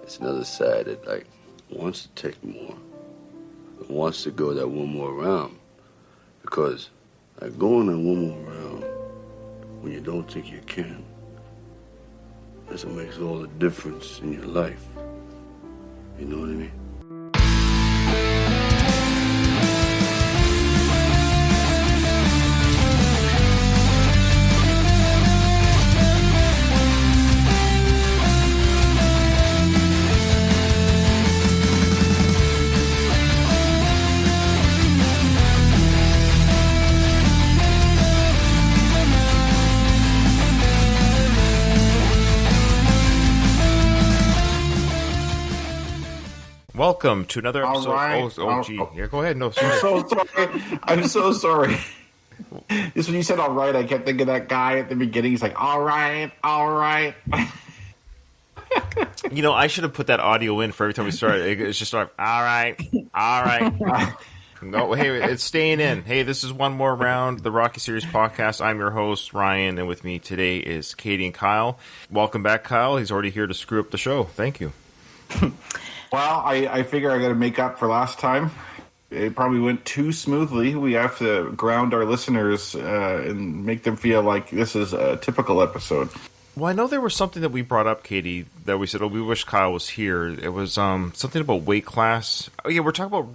It's another side that, like, wants to take more. It wants to go that one more round. Because, like, going that one more round when you don't think you can, that's what makes all the difference in your life. You know what I mean? Welcome to another episode. Right. Yeah, go ahead. No, I'm so sorry. I'm so sorry. Just when you said "all right," I kept thinking of that guy at the beginning. He's like, "All right, all right." You know, I should have put that audio in for every time we start. It's just like, all right, all right. No, hey, it's staying in. Hey, this is one more round, the Rocky Series podcast. I'm your host, Ryan, and with me today is Katie and Kyle. Welcome back, Kyle. He's already here to screw up the show. Thank you. Well, I figure I got to make up for last time. It probably went too smoothly. We have to ground our listeners and make them feel like this is a typical episode. Well, I know there was something that we brought up, Katie, that we said, we wish Kyle was here. It was something about weight class. Oh, yeah, we're talking about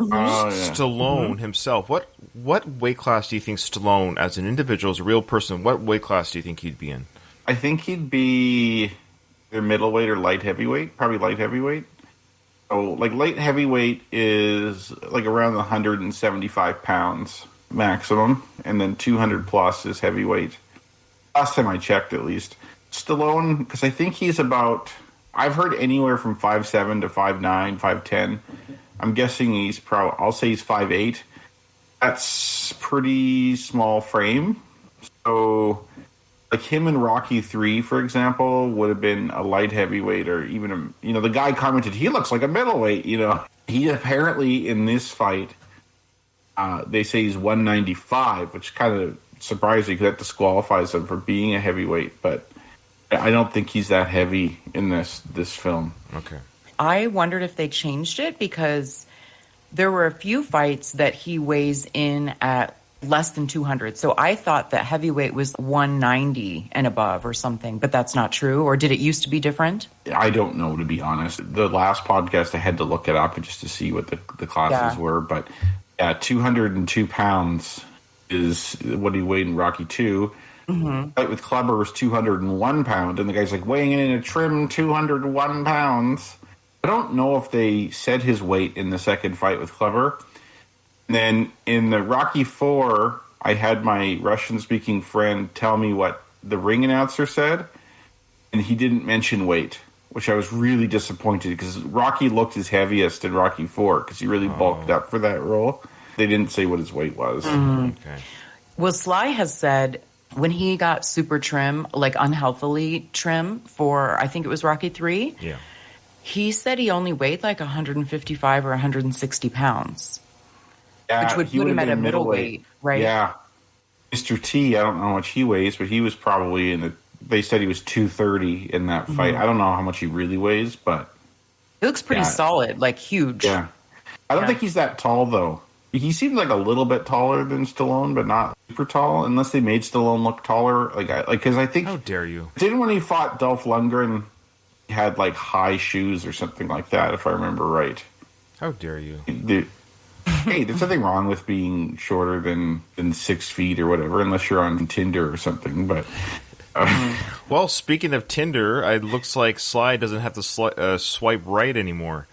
Stallone himself. What weight class do you think Stallone, as an individual, as a real person, what weight class do you think he'd be in? I think he'd be either middleweight or light heavyweight, probably light heavyweight. So, like, light heavyweight is, like, around 175 pounds maximum, and then 200 plus is heavyweight. Last time I checked, at least. Stallone, because I think he's about, I've heard anywhere from 5'7" to 5'9", 5'10". I'm guessing he's I'll say he's 5'8". That's pretty small frame. So, like him in Rocky 3, for example, would have been a light heavyweight, or even the guy commented, he looks like a middleweight, He apparently, in this fight, they say he's 195, which kind of surprising because that disqualifies him for being a heavyweight, but I don't think he's that heavy in this film. Okay. I wondered if they changed it because there were a few fights that he weighs in at less than 200. So I thought that heavyweight was 190 and above or something, but that's not true. Or did it used to be different? I don't know, to be honest. The last podcast, I had to look it up just to see what the classes were. But 202 pounds is what he weighed in Rocky 2. Mm-hmm. Fight with Kleber was 201 pounds, and the guy's like weighing in a trim 201 pounds. I don't know if they said his weight in the second fight with Kleber. And then in the Rocky 4, I had my Russian-speaking friend tell me what the ring announcer said, and he didn't mention weight, which I was really disappointed because Rocky looked his heaviest in Rocky 4 because he really bulked up for that role. They didn't say what his weight was. Mm. Okay. Well, Sly has said when he got super trim, like unhealthily trim for, I think it was Rocky 3, he said he only weighed like 155 or 160 pounds. Yeah, which would put him at a middleweight, right? Yeah. Mr. T, I don't know how much he weighs, but he was probably they said he was 230 in that fight. I don't know how much he really weighs, but he looks pretty solid, like huge. Yeah. I don't think he's that tall, though. He seemed like a little bit taller than Stallone, but not super tall, unless they made Stallone look taller. Because I think... How dare you? Didn't when he fought Dolph Lundgren, he had, like, high shoes or something like that, if I remember right. How dare you? Hey, there's nothing wrong with being shorter than 6 feet or whatever, unless you're on Tinder or something, but... Well, speaking of Tinder, it looks like Sly doesn't have to swipe right anymore.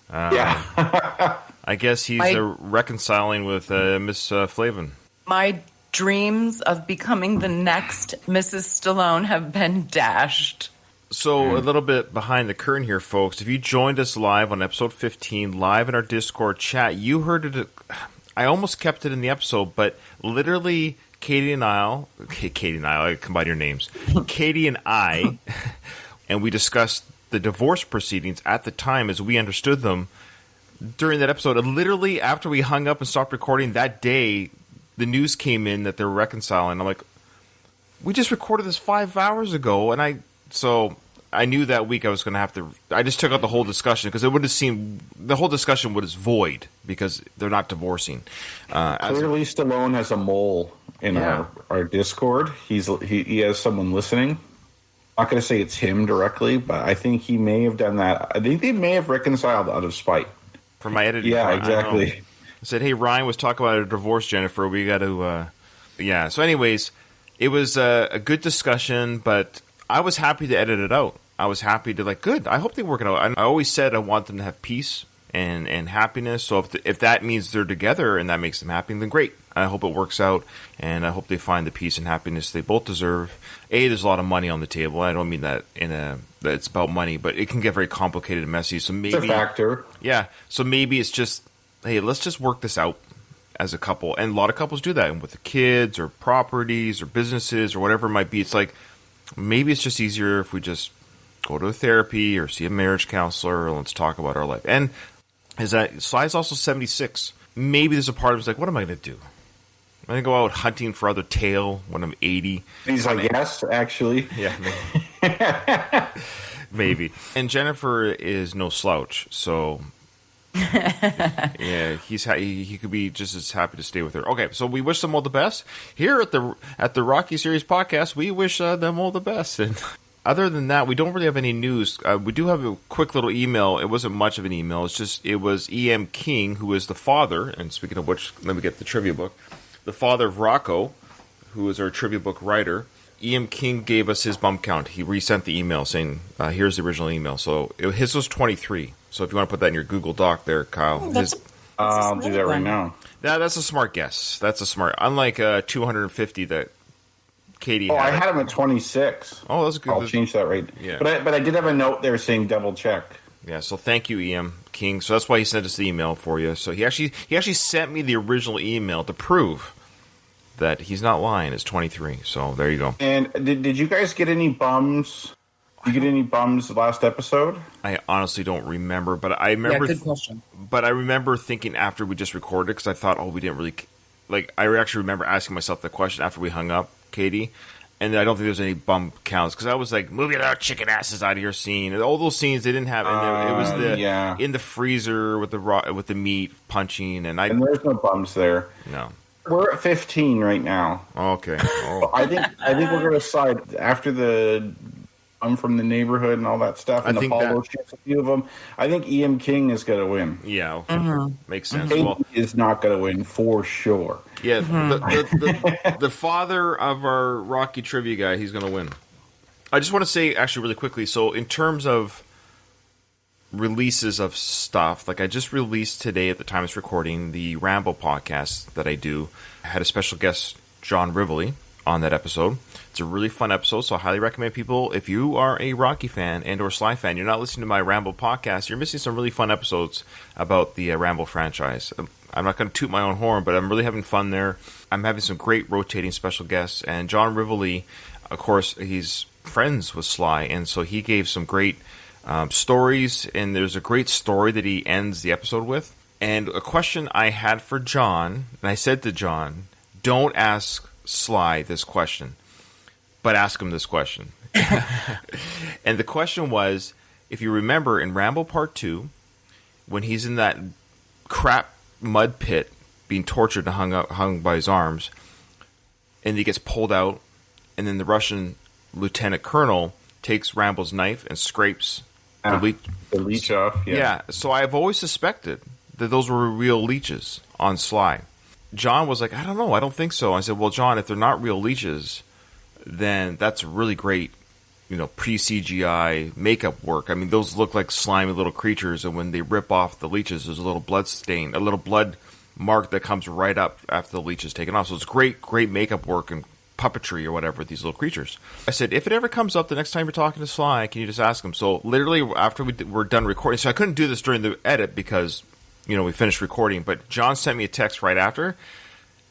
I guess he's reconciling with Miss Flavin. My dreams of becoming the next Mrs. Stallone have been dashed. So, a little bit behind the curtain here, folks. If you joined us live on episode 15, live in our Discord chat, you heard it. I almost kept it in the episode, but literally, Katie and I combine your names. Katie and I, and we discussed the divorce proceedings at the time as we understood them during that episode. And literally, after we hung up and stopped recording that day, the news came in that they're reconciling. I'm like, we just recorded this 5 hours ago, and I knew that week I was going to have to. I just took out the whole discussion because it would have seemed the whole discussion was void because they're not divorcing. Clearly, Stallone has a mole in our Discord. He has someone listening. I'm not going to say it's him directly, but I think he may have done that. I think they may have reconciled out of spite. For my editing. Yeah, exactly. I said, hey, Ryan was talking about a divorce, Jennifer. We got to... yeah, so anyways, it was a good discussion, but I was happy to edit it out. I was happy to, good, I hope they work it out. I always said I want them to have peace and happiness, so if that means they're together and that makes them happy, then great. I hope it works out, and I hope they find the peace and happiness they both deserve. There's a lot of money on the table. I don't mean that that it's about money, but it can get very complicated and messy. So maybe it's a factor. Yeah. So maybe it's just, hey, let's just work this out as a couple. And a lot of couples do that with the kids or properties or businesses or whatever it might be. It's like maybe it's just easier if we just go to a therapy or see a marriage counselor and let's talk about our life. And Sly's also 76. Maybe there's a part of it's like, what am I going to do? I'm going to go out hunting for other tail when I'm 80. He's like, yes, actually. Yeah, maybe. Maybe. And Jennifer is no slouch, so yeah, he could be just as happy to stay with her. Okay, so we wish them all the best. Here at the Rocky Series podcast, we wish them all the best. And other than that, we don't really have any news. We do have a quick little email. It wasn't much of an email. It was E.M. King, who is the father, and speaking of which, let me get the trivia book. The father of Rocco, who is our trivia book writer. E.M. King gave us his bump count. He resent the email saying, here's the original email. So his was 23. So if you want to put that in your Google Doc there, Kyle. I'll do that right now. That's a smart guess. Unlike 250 that Katie had. I had him at 26. Oh, that's good. I'll change that right. Yeah. But I did have a note there saying double check. Yeah, so thank you, E.M. King. So that's why he sent us the email for you. So he actually sent me the original email to prove that he's not lying. It's 23. So there you go. And did you guys get any bums? Did you get any bums last episode? I honestly don't remember, but I remember. Yeah, good question. But I remember thinking after we just recorded because I thought, we didn't really I actually remember asking myself the question after we hung up, Katie. And I don't think there's any bump counts because I was like, "Move your chicken asses out of your scene." And all those scenes they didn't have. And it was in the freezer with the meat punching, and there's no bumps there. No, we're at 15 right now. Okay, I think we're going to side after the from the neighborhood and all that stuff. And the Paulo shoots a few of them. I think E.M. King is going to win. Yeah, okay. Makes sense. Katie is not going to win for sure. Yeah, the father of our Rocky trivia guy, he's going to win. I just want to say, actually, really quickly, so in terms of releases of stuff, I just released today at the time of this recording, the Rambo podcast that I do. I had a special guest, John Rivoli, on that episode. It's a really fun episode, so I highly recommend people, if you are a Rocky fan and or Sly fan, you're not listening to my Rambo podcast, you're missing some really fun episodes about the Rambo franchise. I'm not going to toot my own horn, but I'm really having fun there. I'm having some great rotating special guests, and John Rivoli, of course, he's friends with Sly, and so he gave some great stories, and there's a great story that he ends the episode with. And a question I had for John, and I said to John, don't ask Sly this question, but ask him this question. And the question was, if you remember in Rambo Part 2, when he's in that crap mud pit being tortured and hung by his arms, and he gets pulled out, and then the Russian lieutenant colonel takes Rambo's knife and scrapes the leech off. Yeah, so I've always suspected that those were real leeches on Sly. John was like, I don't know, I don't think so. I said, well, John, if they're not real leeches, then that's really great, pre-CGI makeup work. I mean, those look like slimy little creatures, and when they rip off the leeches, there's a little blood stain, a little blood mark that comes right up after the leech is taken off. So it's great makeup work and puppetry or whatever with these little creatures. I said, if it ever comes up the next time you're talking to Sly, can you just ask him? So literally after we're done recording, so I couldn't do this during the edit because we finished recording, but John sent me a text right after.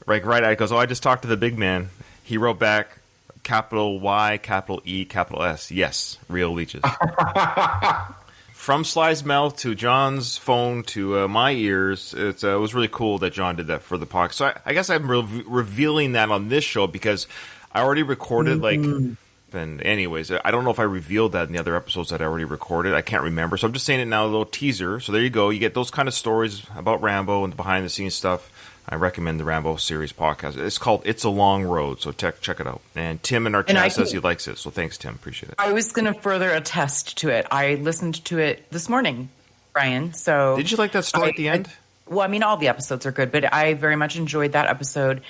Right out, he goes, I just talked to the big man. He wrote back, capital Y, capital E, capital S. Yes, real leeches. From Sly's mouth to John's phone to my ears, it was really cool that John did that for the podcast. So I guess I'm revealing that on this show because I already recorded And anyways, I don't know if I revealed that in the other episodes that I already recorded. I can't remember. So I'm just saying it now, a little teaser. So there you go. You get those kind of stories about Rambo and the behind-the-scenes stuff. I recommend the Rambo series podcast. It's called It's a Long Road, so check it out. And Tim in our chat says he likes it, so thanks, Tim. Appreciate it. I was going to further attest to it. I listened to it this morning, Brian. So did you like that story at the end? Well, I mean, all the episodes are good, but I very much enjoyed that episode.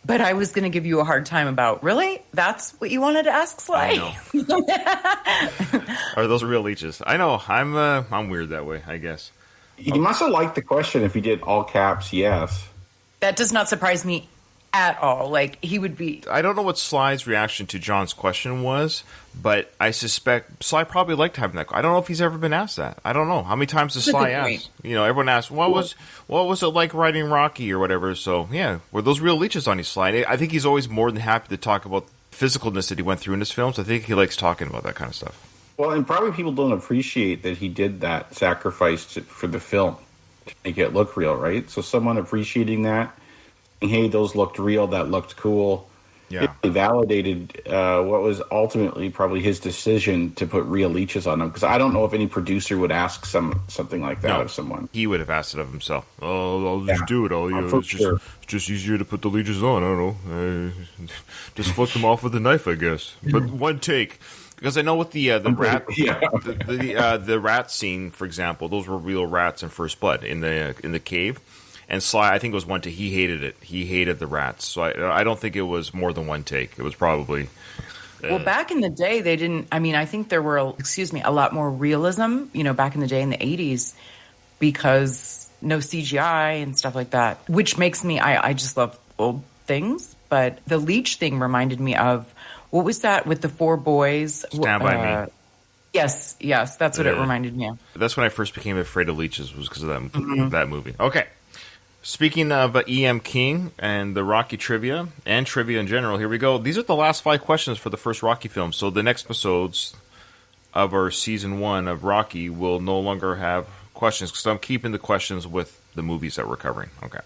But I was going to give you a hard time about, really? That's what you wanted to ask, Sly? I know. Are those real leeches? I know. I'm weird that way, I guess. He must have liked the question if he did all caps, yes. That does not surprise me at all. Like, he would be... I don't know what Sly's reaction to John's question was, but I suspect Sly probably liked having that. I don't know if he's ever been asked that. I don't know. How many times does Sly ask? You know, everyone asks, what was it like writing Rocky or whatever? So, yeah, were those real leeches on you, Sly? I think he's always more than happy to talk about the physicalness that he went through in his films. I think he likes talking about that kind of stuff. Well, and probably people don't appreciate that he did that sacrifice for the film to make it look real, right? So someone appreciating that, hey, those looked real, that looked cool. Yeah. It validated what was ultimately probably his decision to put real leeches on them. Because I don't know if any producer would ask something like that of someone. He would have asked it of himself. Oh, I'll just do it. It's just easier to put the leeches on. I don't know. Just flip them off with a knife, I guess. But one take. Because I know with the rat, the rat scene, for example, those were real rats in First Blood in the cave. And Sly, I think it was one take. He hated it. He hated the rats. So I don't think it was more than one take. It was probably... Well, back in the day, they didn't... I mean, I think there were, a lot more realism, back in the day in the 80s because no CGI and stuff like that, which makes me... I just love old things. But the leech thing reminded me of... What was that with the four boys? Stand By Me. Yes, that's what it reminded me of. That's when I first became afraid of leeches, was because of that movie. Okay. Speaking of E.M. King and the Rocky trivia, and trivia in general, here we go. These are the last 5 questions for the first Rocky film. So the next episodes of our Season 1 of Rocky will no longer have questions, because I'm keeping the questions with the movies that we're covering. Okay.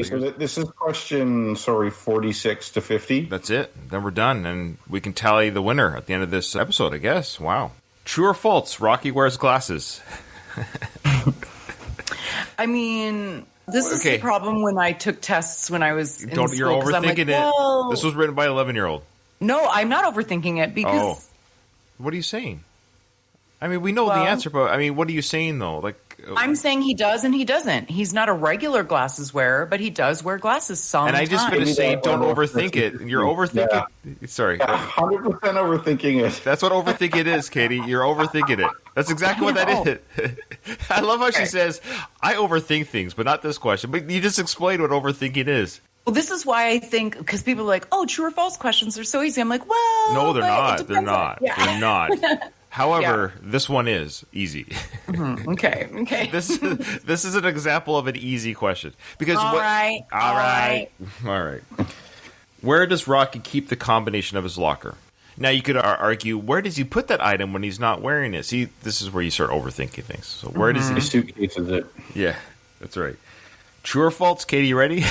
So this is question, 46 to 50? That's it. Then we're done, and we can tally the winner at the end of this episode, I guess. Wow. True or false, Rocky wears glasses? I mean... This is the problem when I took tests when I was in school. You're overthinking it. This was written by an 11-year-old. No, I'm not overthinking it because... Oh. What are you saying? I mean, we know the answer, but I mean, what are you saying, though? Like, I'm saying he does and he doesn't. He's not a regular glasses wearer, but he does wear glasses sometimes. And I just going to say, don't overthink it. You're overthinking... Yeah. Sorry. 100% overthinking it. That's what overthinking is, Katie. You're overthinking it. That's exactly what that is. I love how she says, I overthink things, but not this question. But you just explained what overthinking is. Well, this is why I think, because people are like, oh, true or false questions are so easy. I'm like, well... No, they're not. They're not. Yeah. They're not. However, this one is easy. Mm-hmm. Okay. This is an example of an easy question. Because All right. Where does Rocky keep the combination of his locker? Now, you could argue, where does he put that item when he's not wearing it? See, this is where you start overthinking things. So where does he... His suitcase is it. Yeah, that's right. True or false, Katie, you ready?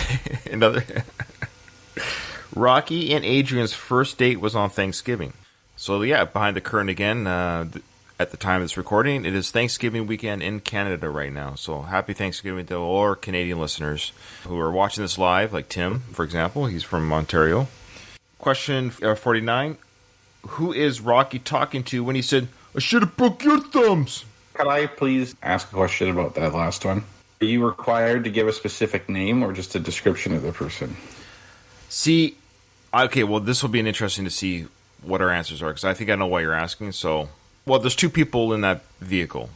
Rocky and Adrian's first date was on Thanksgiving. So, yeah, behind the curtain again, at the time of this recording, it is Thanksgiving weekend in Canada right now. So, happy Thanksgiving to all our Canadian listeners who are watching this live, like Tim, for example. He's from Ontario. Question 49. Who is Rocky talking to when he said, I should have broke your thumbs? Could I please ask a question about that last one? Are you required to give a specific name or just a description of the person? See, okay, well, this will be interesting to see what our answers are, because I think I know why you're asking. So, well, there's 2 people in that vehicle.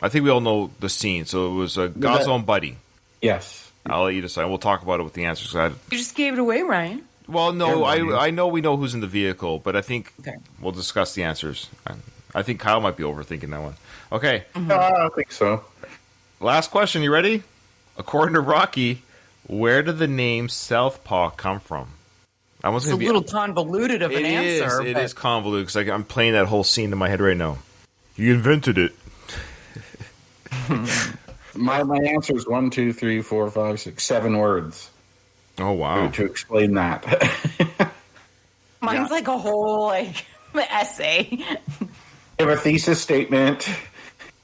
I think we all know the scene. So it was Gazzo and Buddy. Yes. I'll let you decide. We'll talk about it with the answers. You just gave it away, Ryan. Well, no, I know we know who's in the vehicle, but I think we'll discuss the answers. I think Kyle might be overthinking that one. Okay. Mm-hmm. I don't think so. Last question. You ready? According to Rocky, where did the name Southpaw come from? It's a little convoluted of an answer. It is convoluted, because I'm playing that whole scene in my head right now. He invented it. My answer is 1, 2, 3, 4, 5, 6, 7 words. Oh, wow. To explain that. Mine's like a whole, essay. You have a thesis statement,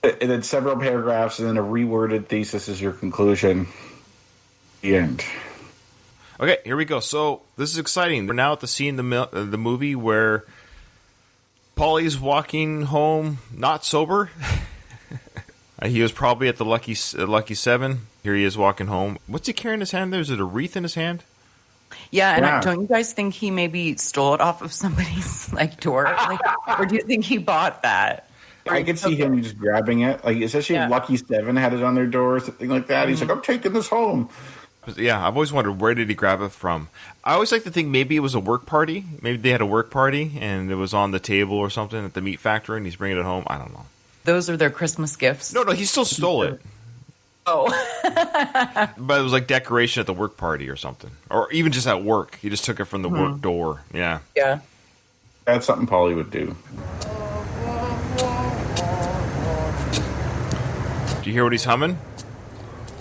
and then several paragraphs, and then a reworded thesis is your conclusion. The end. Okay, here we go. So this is exciting. We're now at the scene in the movie where Paulie's walking home, not sober. He was probably at the Lucky 7. Here he is walking home. What's he carrying in his hand there? Is it a wreath in his hand? Yeah, and don't you guys think he maybe stole it off of somebody's door? Or do you think he bought that? I could see him just grabbing it. Especially if Lucky 7 had it on their door or something like that. He's like, I'm taking this home. Yeah, I've always wondered, where did he grab it from? I always like to think maybe it was a work party. Maybe they had a work party, and it was on the table or something at the meat factory, and he's bringing it home. I don't know. Those are their Christmas gifts? No, he still stole it. Oh. But it was like decoration at the work party or something. Or even just at work. He just took it from the work door. Yeah. Yeah. That's something Paulie would do. Do you hear what he's humming?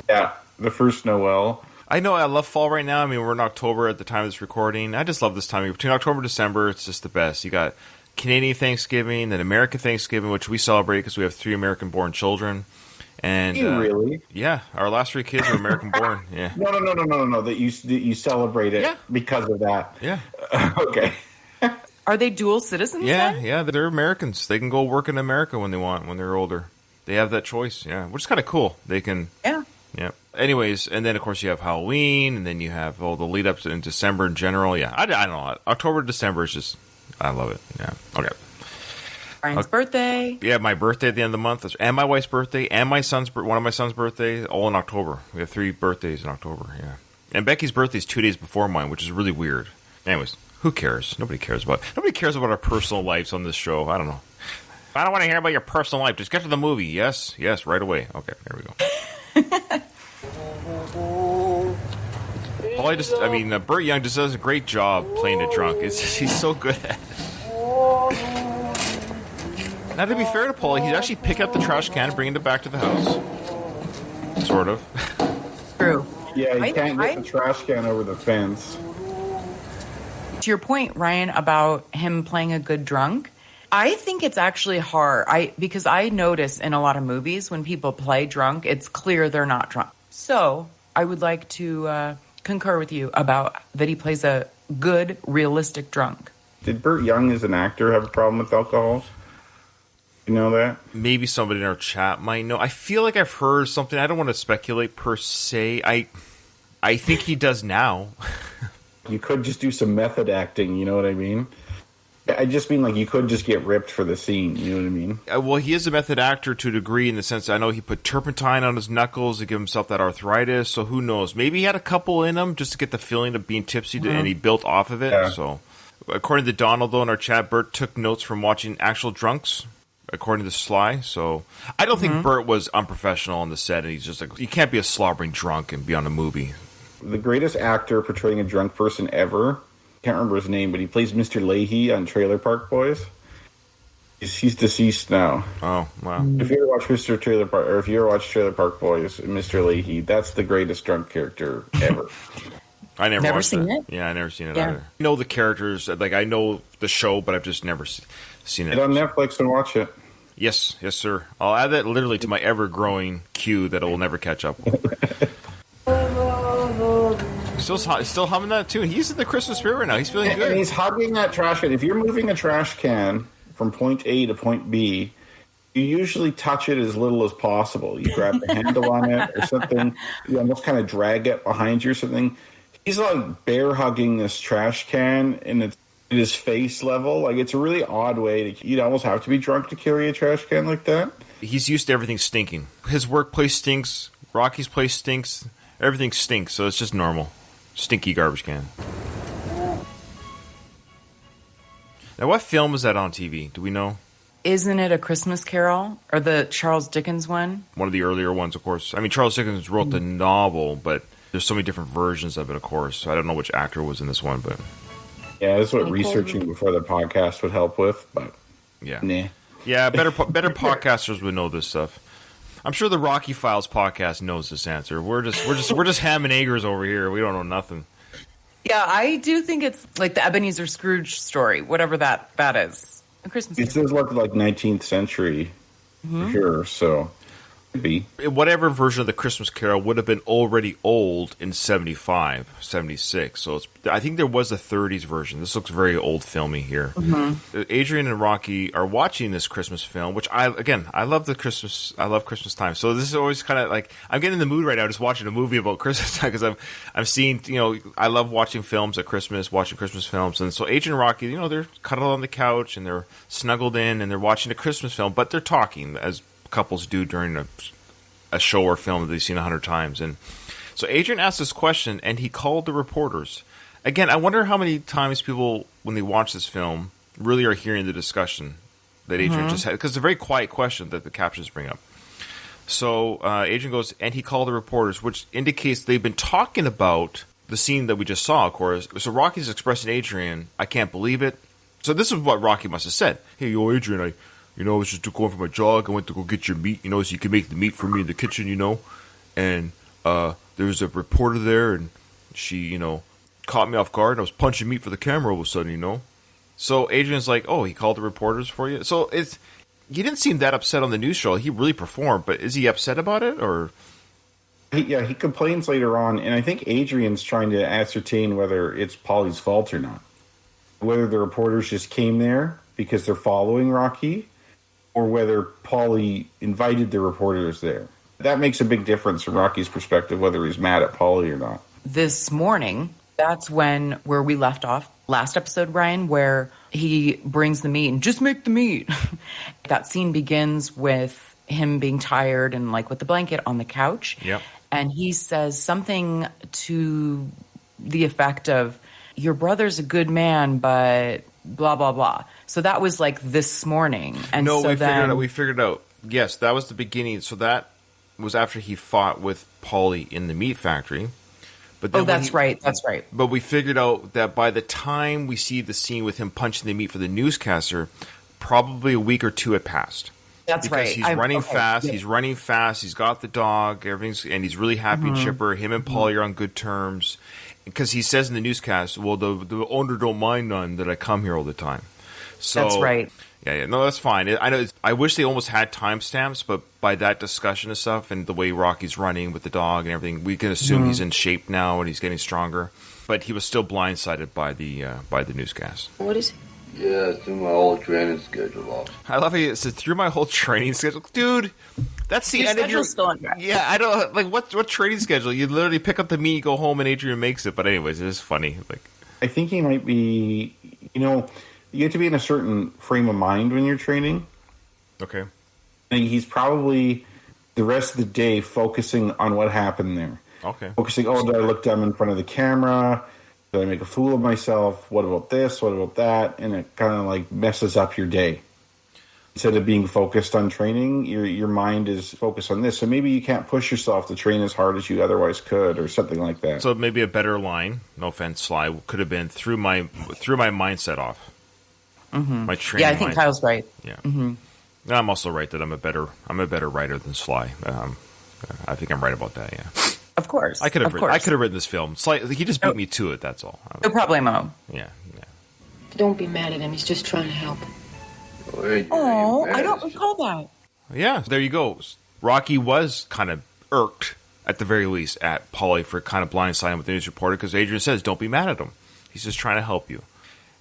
Yeah, the first Noel. I know I love fall right now. I mean, we're in October at the time of this recording. I just love this time. Between October and December, it's just the best. You got Canadian Thanksgiving, then American Thanksgiving, which we celebrate because we have 3 American-born children. And you really? Yeah, our last 3 kids were American-born. Yeah. No. That you celebrate it because of that. Yeah. Okay. Are they dual citizens? Yeah, they're Americans. They can go work in America when they want, when they're older. They have that choice. Yeah, which is kind of cool. They can. Yeah. Yeah. Anyways, and then of course you have Halloween, and then you have all the lead ups in December in general. Yeah, I don't know. October to December is just, I love it. Yeah. Okay. Brian's birthday. Yeah, my birthday at the end of the month, and my wife's birthday, and one of my son's birthday, all in October. We have 3 birthdays in October. Yeah. And Becky's birthday is 2 days before mine, which is really weird. Anyways, who cares? Nobody cares about our personal lives on this show. I don't know. I don't want to hear about your personal life. Just get to the movie. Yes, right away. Okay, there we go. Burt Young just does a great job playing it drunk. He's so good at it. Now, to be fair to Paulie, he'd actually pick up the trash can and bring it back to the house. Sort of. True. Yeah, he can't get the trash can over the fence. To your point, Ryan, about him playing a good drunk, I think it's actually hard. Because I notice in a lot of movies when people play drunk, it's clear they're not drunk. So I would like to concur with you about that he plays a good, realistic drunk. Did Burt Young as an actor have a problem with alcohol? You know that? Maybe somebody in our chat might know. I feel like I've heard something. I don't want to speculate per se. I think he does now. You could just do some method acting, you know what I mean? I just mean like you could just get ripped for the scene, you know what I mean? Well, he is a method actor to a degree in the sense that I know he put turpentine on his knuckles to give himself that arthritis, so who knows? Maybe he had a couple in him just to get the feeling of being tipsy, and he built off of it. Yeah. So, according to Donald, though, in our chat, Burt took notes from watching actual drunks, according to Sly. So, I don't think Burt was unprofessional on the set, and he's just like, you can't be a slobbering drunk and be on a movie. The greatest actor portraying a drunk person ever, can't remember his name, but he plays Mr. Leahy on Trailer Park Boys. He's deceased now. Oh, wow. If you ever watch Trailer Park Boys, Mr. Leahy, that's the greatest drunk character ever. I never seen it. Yeah, I never seen it either. I know the characters, like I know the show, but I've just never seen it. Get on Netflix and watch it. Yes, sir. I'll add that literally to my ever-growing queue that I will never catch up with. Still humming that tune. He's in the Christmas spirit right now. He's feeling good. And he's hugging that trash can. If you're moving a trash can from point A to point B, you usually touch it as little as possible. You grab the handle on it or something. You almost kind of drag it behind you or something. He's like bear hugging this trash can, and it's at his face level. Like, it's a really odd way to. You'd almost have to be drunk to carry a trash can like that. He's used to everything stinking. His workplace stinks. Rocky's place stinks. Everything stinks, so it's just normal. Stinky garbage can. Now, what film is that on TV? Do we know? Isn't it A Christmas Carol? Or the Charles Dickens one? One of the earlier ones, of course. I mean, Charles Dickens wrote the novel, but there's so many different versions of it, of course. So I don't know which actor was in this one, but... Yeah, this is what researching before the podcast would help with, but... Yeah. Nah. Yeah, better podcasters would know this stuff. I'm sure the Rocky Files podcast knows this answer. We're just ham and eggers over here. We don't know nothing. Yeah, I do think it's like the Ebenezer Scrooge story, whatever that is. A Christmas It Carol. does look like 19th century, for sure, so could be. Whatever version of the Christmas Carol would have been already old in 75, 76. So I think there was a 30s version. This looks very old filmy here. Adrian and Rocky are watching this Christmas film, which I love Christmas time. So this is always kind of like, I'm getting in the mood right now just watching a movie about Christmas time because I'm seeing, I love watching films at Christmas, watching Christmas films. And so Adrian and Rocky, they're cuddled on the couch and they're snuggled in and they're watching a Christmas film, but they're talking as couples do during a show or film that they've seen 100 times. And so Adrian asked this question, and he called the reporters. Again, I wonder how many times people, when they watch this film, really are hearing the discussion that Adrian just had, because it's a very quiet question that the captions bring up. So Adrian goes, and he called the reporters, which indicates they've been talking about the scene that we just saw, of course. So Rocky's expressing to Adrian, I can't believe it. So this is what Rocky must have said. Hey, yo, Adrian, I was just going for my jog. I went to go get your meat, so you can make the meat for me in the kitchen, And there was a reporter there, and she, caught me off guard, and I was punching meat for the camera all of a sudden, So Adrian's like, oh, he called the reporters for you? So he didn't seem that upset on the news show. He really performed, but is he upset about it, or? He complains later on, and I think Adrian's trying to ascertain whether it's Paulie's fault or not. Whether the reporters just came there because they're following Rocky, or whether Paulie invited the reporters there. That makes a big difference from Rocky's perspective, whether he's mad at Paulie or not. This morning, that's where we left off last episode, Brian, where he brings the meat and just make the meat. That scene begins with him being tired and like with the blanket on the couch. Yep. And he says something to the effect of, your brother's a good man, but blah, blah, blah. So that was like this morning. And no, so we figured it out. Yes, that was the beginning. So that was after he fought with Paulie in the meat factory. But then that's right. But we figured out that by the time we see the scene with him punching the meat for the newscaster, probably a week or two had passed. That's because right. He's running fast. Yeah. He's running fast. He's got the dog. And he's really happy and chipper. Him and Paulie are on good terms. Because he says in the newscast, well, the owner don't mind none that I come here all the time. So, that's right. Yeah, no, that's fine. I know. I wish they almost had timestamps, but by that discussion and stuff, and the way Rocky's running with the dog and everything, we can assume he's in shape now and he's getting stronger. But he was still blindsided by the newscast. What is it? Yeah, through my whole training schedule off. I love how you said through my whole training schedule, dude. That's the end of your. Still on track. Yeah, I don't like what training schedule. You literally pick up the meat, go home, and Adrian makes it. But anyways, it is funny. Like, I think he might be. You have to be in a certain frame of mind when you're training. Okay. I think he's probably the rest of the day focusing on what happened there. Okay. Focusing. Oh, did I look dumb in front of the camera? Did I make a fool of myself? What about this? What about that? And it kind of like messes up your day. Instead of being focused on training, your mind is focused on this. So maybe you can't push yourself to train as hard as you otherwise could, or something like that. So maybe a better line, no offense, Sly, could have been threw my mindset off. My training. Yeah, I think Kyle's right. Yeah. I'm also right that I'm a better writer than Sly. I think I'm right about that. Yeah. Of course. I could have written this film. Sly, he just beat me to it. That's all. No problemo. Yeah. Don't be mad at him. He's just trying to help. Oh, I don't recall that. Yeah, there you go. Rocky was kind of irked, at the very least, at Paulie for kind of blindsiding with the news reporter, because Adrian says, don't be mad at him. He's just trying to help you.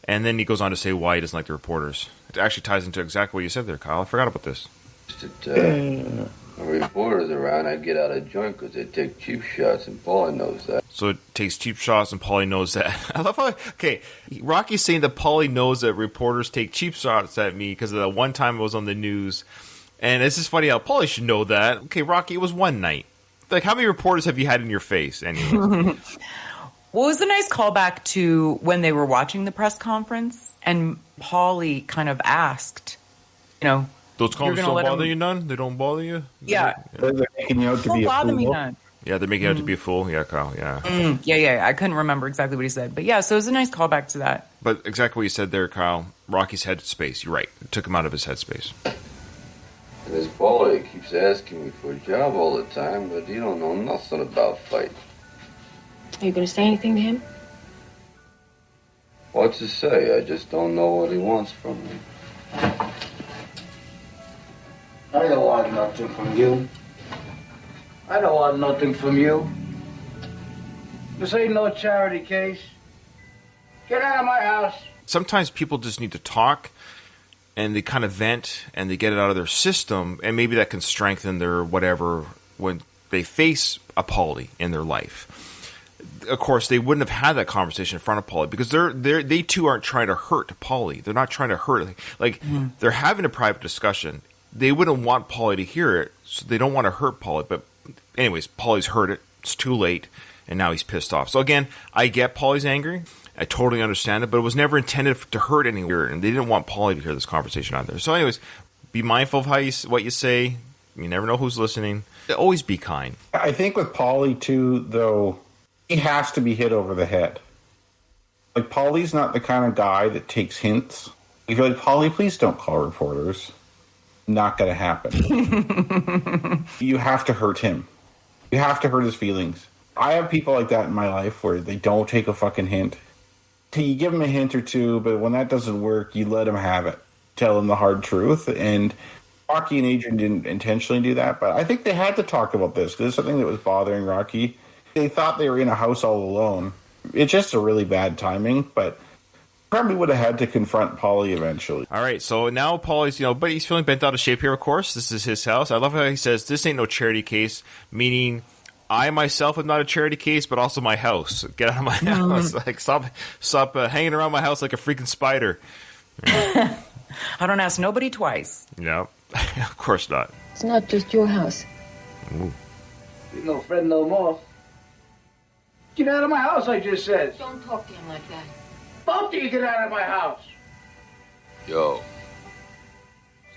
And then he goes on to say why he doesn't like the reporters. It actually ties into exactly what you said there, Kyle. I forgot about this. When reporters around, I get out of joint because they take cheap shots, and Paulie knows that. So it takes cheap shots, and Paulie knows that. I love how, Rocky's saying that Paulie knows that reporters take cheap shots at me because of that one time it was on the news. And it's just funny how Paulie should know that. Okay, Rocky, it was one night. Like, how many reporters have you had in your face anyway? Well, it was a nice callback to when they were watching the press conference, and Paulie kind of asked, those comments don't bother you none? They don't bother you? Yeah. They're making you out to be a bother me fool. none. Yeah, they're making out to be a fool. Yeah, Kyle, yeah. Yeah. I couldn't remember exactly what he said. But yeah, so it was a nice callback to that. But exactly what you said there, Kyle. Rocky's headspace. You're right. It took him out of his headspace. And this Paulie keeps asking me for a job all the time, but he don't know nothing about fighting. Are you going to say anything to him? What to say? I just don't know what he wants from me. I don't want nothing from you. I don't want nothing from you. This ain't no charity case. Get out of my house. Sometimes people just need to talk, and they kind of vent, and they get it out of their system, and maybe that can strengthen their whatever when they face a Paulie in their life. Of course, they wouldn't have had that conversation in front of Paulie because they too aren't trying to hurt Paulie. They're not trying to hurt. They're having a private discussion. They wouldn't want Paulie to hear it, so they don't want to hurt Paulie. But anyways, Paulie's heard it. It's too late, and now he's pissed off. So again, I get Paulie's angry. I totally understand it, but it was never intended to hurt anyone, and they didn't want Paulie to hear this conversation either. So anyways, be mindful of what you say. You never know who's listening. Always be kind. I think with Paulie, too, though, he has to be hit over the head. Like, Paulie's not the kind of guy that takes hints. If you're like, Paulie, please don't call reporters. Not going to happen. You have to hurt him. You have to hurt his feelings. I have people like that in my life where they don't take a fucking hint. You give him a hint or two, but when that doesn't work, you let him have it. Tell him the hard truth. And Rocky and Adrian didn't intentionally do that, but I think they had to talk about this because it's something that was bothering Rocky. They thought they were in a house all alone. It's just a really bad timing, but probably would have had to confront Paulie eventually. All right, so now Paulie's, but he's feeling bent out of shape here, of course. This is his house. I love how he says, this ain't no charity case, meaning I myself am not a charity case, but also my house. Get out of my house. Like, stop hanging around my house like a freaking spider. I don't ask nobody twice. No, of course not. It's not just your house. Ooh. You're no friend no more. Get out of my house, I just said. Don't talk to him like that. Both of you get out of my house. Yo.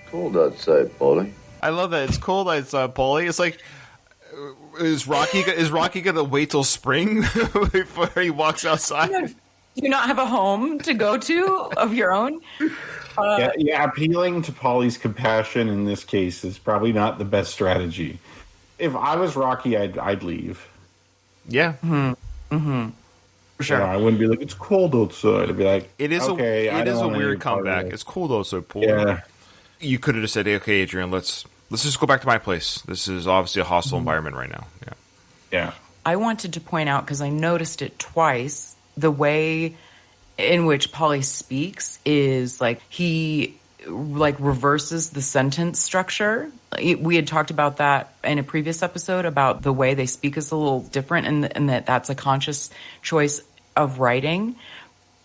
It's cold outside, Paulie. I love that. It's cold outside, Paulie. It's like, is Rocky gonna wait till spring before he walks outside? Do you not have a home to go to of your own? Yeah, appealing to Paulie's compassion in this case is probably not the best strategy. If I was Rocky, I'd leave. Yeah. For sure. I wouldn't be like, it's cold outside. I'd be like, It is okay, a weird comeback. It's cool though, so Paulie. Yeah. You could have just said, hey, okay, Adrian, let's just go back to my place. This is obviously a hostile environment right now. Yeah. I wanted to point out, because I noticed it twice, the way in which Paulie speaks is like he reverses the sentence structure. We had talked about that in a previous episode about the way they speak is a little different, and that's a conscious choice of writing.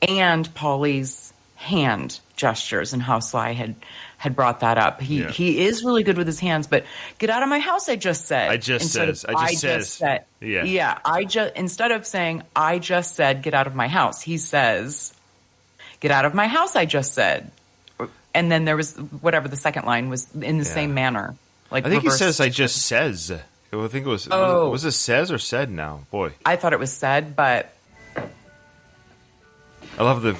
And Paulie's hand gestures and how Sly had brought that up. He is really good with his hands, but get out of my house, I just said. Yeah. Instead of saying, I just said, get out of my house, he says, get out of my house, I just said. And then there was whatever the second line was in the same manner. Like, I think reversed. he says, I just says. I think it was, was it says or said now? Boy. I thought it was said, but. I love the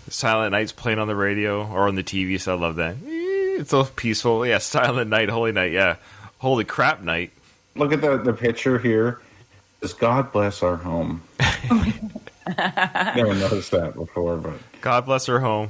Silent Night's playing on the radio or on the TV, so I love that. It's so peaceful. Yeah, Silent Night, Holy Night, yeah. Holy crap night. Look at the picture here. Says, God bless our home. Never noticed that before, but. God bless our home.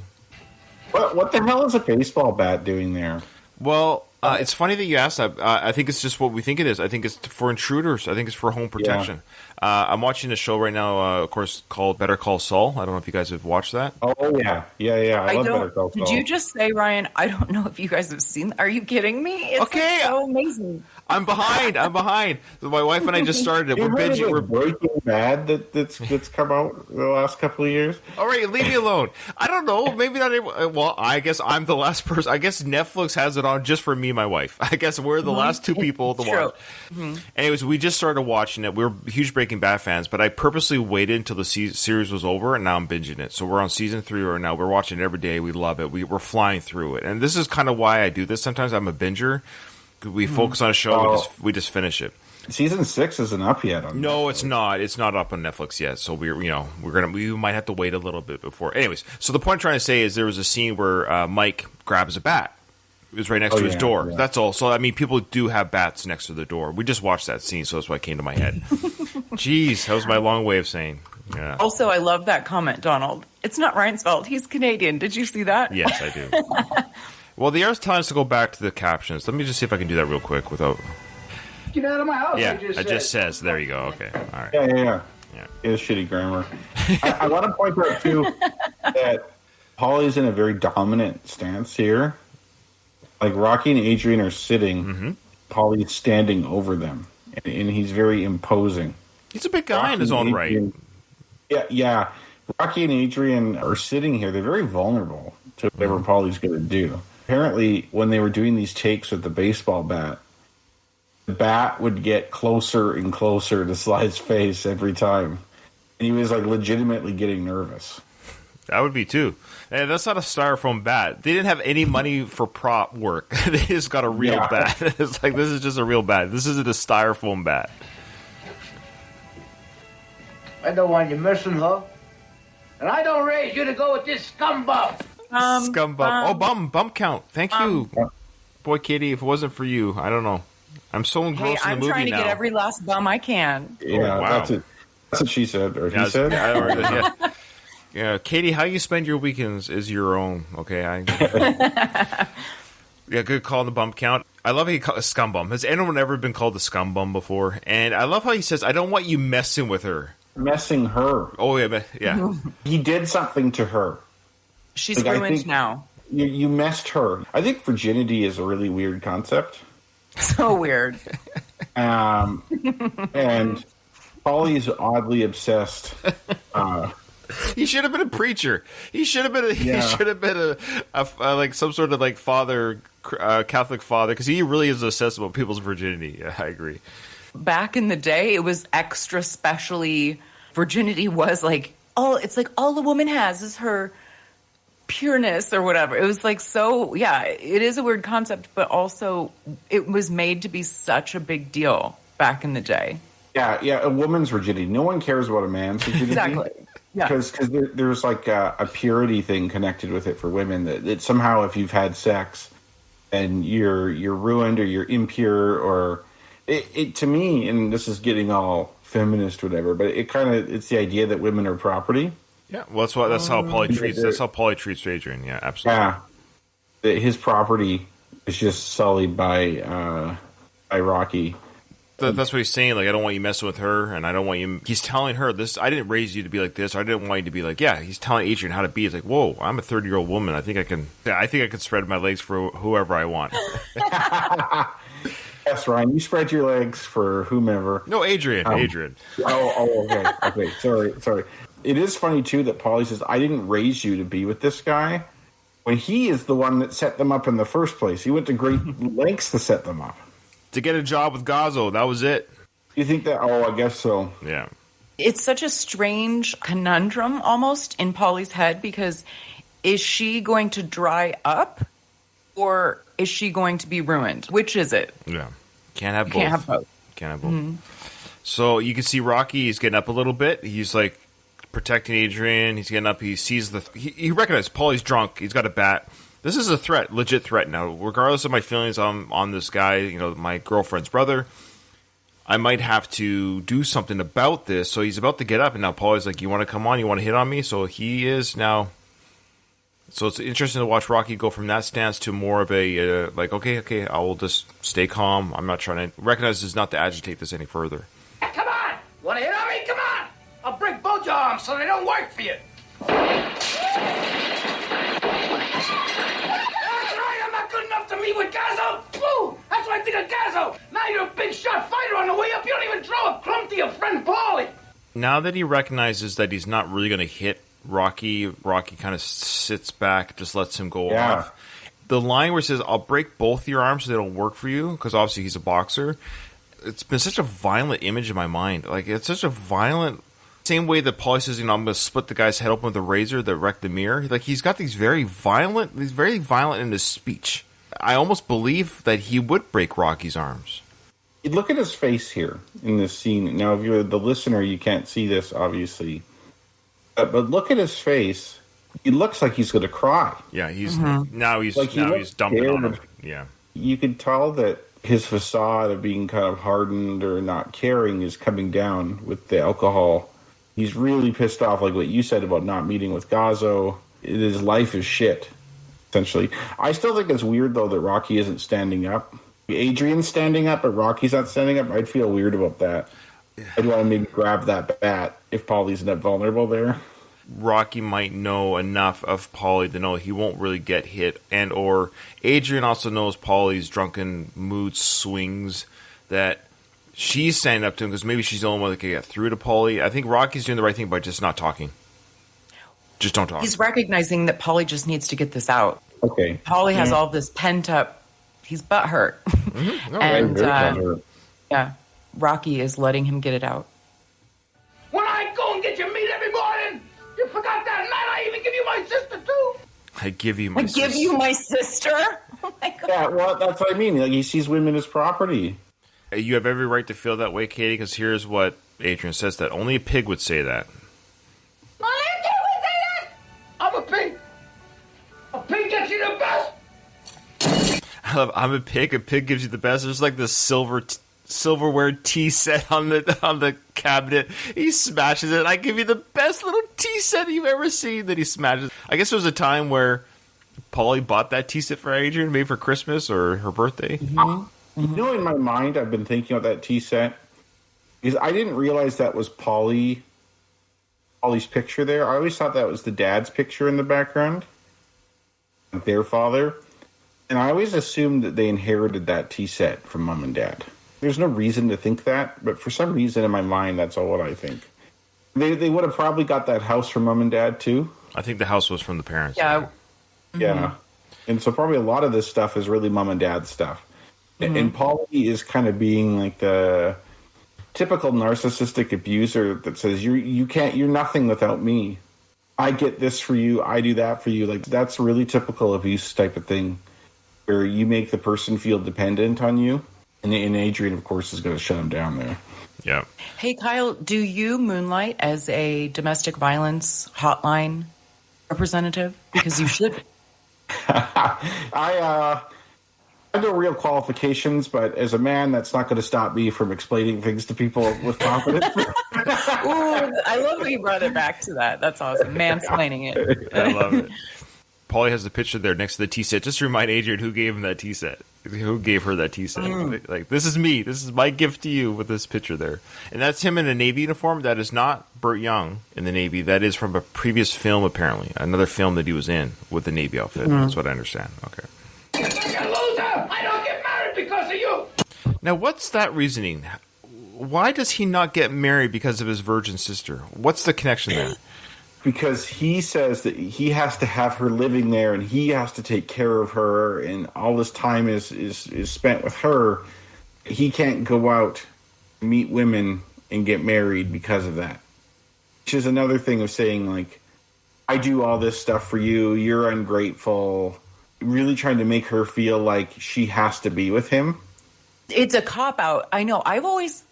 What the hell is a baseball bat doing there? Well, it's funny that you asked that. I think it's just what we think it is. I think it's for intruders. I think it's for home protection. I'm watching a show right now, of course, called Better Call Saul. I don't know if you guys have watched that. Oh, yeah. I love Better Call Saul. Did you just say, Ryan, I don't know if you guys have seen. Are you kidding me? It's okay. so amazing. I'm behind. My wife and I just started it. We're binging. We're Breaking Bad that's come out the last couple of years. All right, leave me alone. I don't know. Maybe not. Well, I guess I'm the last person. I guess Netflix has it on just for me and my wife. I guess we're the last two people to watch. Anyways, we just started watching it. We're huge Breaking Bad fans, but I purposely waited until the series was over, and now I'm binging it. So we're on season 3 right now. We're watching it every day. We love it. We're flying through it, and this is kind of why I do this. Sometimes I'm a binger. We focus on a show, we just finish it. Season 6 isn't up yet. No, it's not. It's not up on Netflix yet. So we might have to wait a little bit before. Anyways, so the point I'm trying to say is there was a scene where Mike grabs a bat. It was right next to his door. Yeah. That's all. So I mean, people do have bats next to the door. We just watched that scene, so that's why it came to my head. Jeez, that was my long way of saying. Yeah. Also, I love that comment, Donald. It's not Ryan's fault. He's Canadian. Did you see that? Yes, I do. Well, the air's telling us to go back to the captions. Let me just see if I can do that real quick without... Get out of my house, Yeah, I just says. There you go. Okay. All right. Yeah. It's shitty grammar. I want to point out, too, that Paulie's in a very dominant stance here. Like, Rocky and Adrian are sitting. Mm-hmm. Paulie's standing over them. And he's very imposing. He's a big guy in his own right. Yeah. Rocky and Adrian are sitting here. They're very vulnerable to whatever Paulie's going to do. Apparently, when they were doing these takes with the baseball bat, the bat would get closer and closer to Sly's face every time. And he was, like, legitimately getting nervous. That would be, too. And that's not a styrofoam bat. They didn't have any money for prop work. They just got a real bat. It's like, this is just a real bat. This isn't a styrofoam bat. I don't want you messing, huh? And I don't raise you to go with this scumbum. Scumbum. Bum count. Thank you. Boy, Katie, if it wasn't for you, I don't know. I'm so engrossed in the movie now. I'm trying to get every last bum I can. Yeah, wow. That's what she said, or he said. Yeah, Katie, how you spend your weekends is your own. Okay, yeah, good call on the bump count. I love how he called a scumbum. Has anyone ever been called a scumbum before? And I love how he says, "I don't want you messing with her." Messing her. Oh yeah. He did something to her. She's ruined now. You messed her. I think virginity is a really weird concept. So weird. And Paulie's oddly obsessed. He should have been a preacher. He should have been. He should have been a like some sort of like father, Catholic father, because he really is obsessed about people's virginity. Yeah, I agree. Back in the day, it was extra specially. Virginity was like it's like all a woman has is her pureness or whatever. It was like so. Yeah, it is a weird concept, but also it was made to be such a big deal back in the day. Yeah, a woman's virginity. No one cares about a man's virginity. Exactly. Yeah. Because there's like a purity thing connected with it for women that somehow if you've had sex and you're ruined or you're impure or it to me, and this is getting all feminist whatever, but it's the idea that women are property. Yeah, well that's how Paulie treats. That's how Paulie treats Adrian. Yeah, absolutely. Yeah, that his property is just sullied by Rocky. That's what he's saying. Like, I don't want you messing with her, and I don't want you. He's telling her this. I didn't raise you to be like this. Or I didn't want you to be like. Yeah, he's telling Adrian how to be. He's like, whoa, I'm a 30-year-old woman. I think I can. Yeah, I think I can spread my legs for whoever I want. Yes, Ryan, you spread your legs for whomever. No, Adrian. Adrian. Okay. Sorry. It is funny too that Paulie says, "I didn't raise you to be with this guy," when he is the one that set them up in the first place. He went to great lengths to set them up. To get a job with Gazzo, that was it. You think that? Oh, I guess so. Yeah. It's such a strange conundrum almost in Paulie's head because is she going to dry up or is she going to be ruined? Which is it? Yeah. Can't have both. Can't have both. Mm-hmm. So you can see Rocky, he's getting up a little bit. He's like protecting Adrian. He's getting up. He sees he recognizes Paulie's drunk. He's got a bat. This is a threat, legit threat now. Regardless of my feelings on this guy, my girlfriend's brother, I might have to do something about this. So he's about to get up, and now Paulie's like, you want to come on? You want to hit on me? So he is now. So it's interesting to watch Rocky go from that stance to more of a, okay, I will just stay calm. I'm not trying to recognize this, not to agitate this any further. Come on! You want to hit on me? Come on! I'll break both your arms so they don't work for you. To meet with Gazzo? Woo! That's what I think of Gazzo! Now you're a big shot fighter on the way up. You don't even throw a crumb to your friend Paulie. Now that he recognizes that he's not really going to hit Rocky kind of sits back, just lets him go off. The line where he says, I'll break both your arms so they don't work for you, because obviously he's a boxer. It's been such a violent image in my mind. Like, it's such a violent... Same way that Paulie says, I'm going to split the guy's head open with a razor that wrecked the mirror. Like, he's got these very violent in his speech. I almost believe that he would break Rocky's arms. You look at his face here in this scene. Now, if you're the listener, you can't see this, obviously. But look at his face. He looks like he's going to cry. Yeah, he's dumping on him. Yeah, you could tell that his facade of being kind of hardened or not caring is coming down with the alcohol. He's really pissed off, like what you said about not meeting with Gazzo. His life is shit. essentially. I still think it's weird, though, that Rocky isn't standing up. Adrian's standing up, but Rocky's not standing up. I'd feel weird about that. I'd want to maybe grab that bat if Paulie's not vulnerable there. Rocky might know enough of Paulie to know he won't really get hit, and or Adrian also knows Paulie's drunken mood swings, that she's standing up to him because maybe she's the only one that can get through to Paulie. I think Rocky's doing the right thing by just not talking. Just don't talk. He's recognizing that Paulie just needs to get this out. Okay. Paulie has all this pent up. He's butthurt, and yeah, Rocky is letting him get it out. When I go and get your meat every morning, you forgot that night I even give you my sister too. I give you my Give you my sister? Oh my God. Yeah, well, that's what I mean. Like, he sees women as property. You have every right to feel that way, Katie, because here's what Adrian says, that only a pig would say that. Only a pig would say that. I'm a pig. A pig gets you the best. I love, I'm a pig gives you the best. There's like this silverware tea set on the cabinet. He smashes it. I give you the best little tea set you've ever seen that he smashes. I guess there was a time where Paulie bought that tea set for Adrian, maybe for Christmas or her birthday. You know, in my mind, I've been thinking about that tea set because I didn't realize that was Paulie's picture there. I always thought that was the dad's picture in the background, their father. And I always assumed that they inherited that tea set from mom and dad. There's no reason to think that, but for some reason in my mind, that's all what I think. They would have probably got that house from mom and dad, too. I think the house was from the parents. Yeah. Yeah. And so probably a lot of this stuff is really mom and dad's stuff. And Paulie is kind of being like the typical narcissistic abuser that says, you're nothing without me. I get this for you. I do that for you. Like, that's a really typical abuse type of thing where you make the person feel dependent on you. And Adrian, of course, is going to shut him down there. Yeah. Hey, Kyle, do you moonlight as a domestic violence hotline representative? Because you should. I have no real qualifications, but as a man, that's not going to stop me from explaining things to people with confidence. Ooh, I love that you brought it back to that. That's awesome. Mansplaining it. I love it. Paulie has the picture there next to the tea set. Just to remind Adrian who gave him that tea set. Who gave her that tea set. Like, this is me. This is my gift to you with this picture there. And that's him in a Navy uniform. That is not Burt Young in the Navy. That is from a previous film, apparently. Another film that he was in with the Navy outfit. That's what I understand. Okay. You loser! I don't get married because of you! Now, what's that reasoning? Why does he not get married because of his virgin sister? What's the connection there? Because he says that he has to have her living there and he has to take care of her and all this time is spent with her. He can't go out, meet women, and get married because of that. Which is another thing of saying, like, I do all this stuff for you, you're ungrateful. Really trying to make her feel like she has to be with him. It's a cop-out. I know. I've always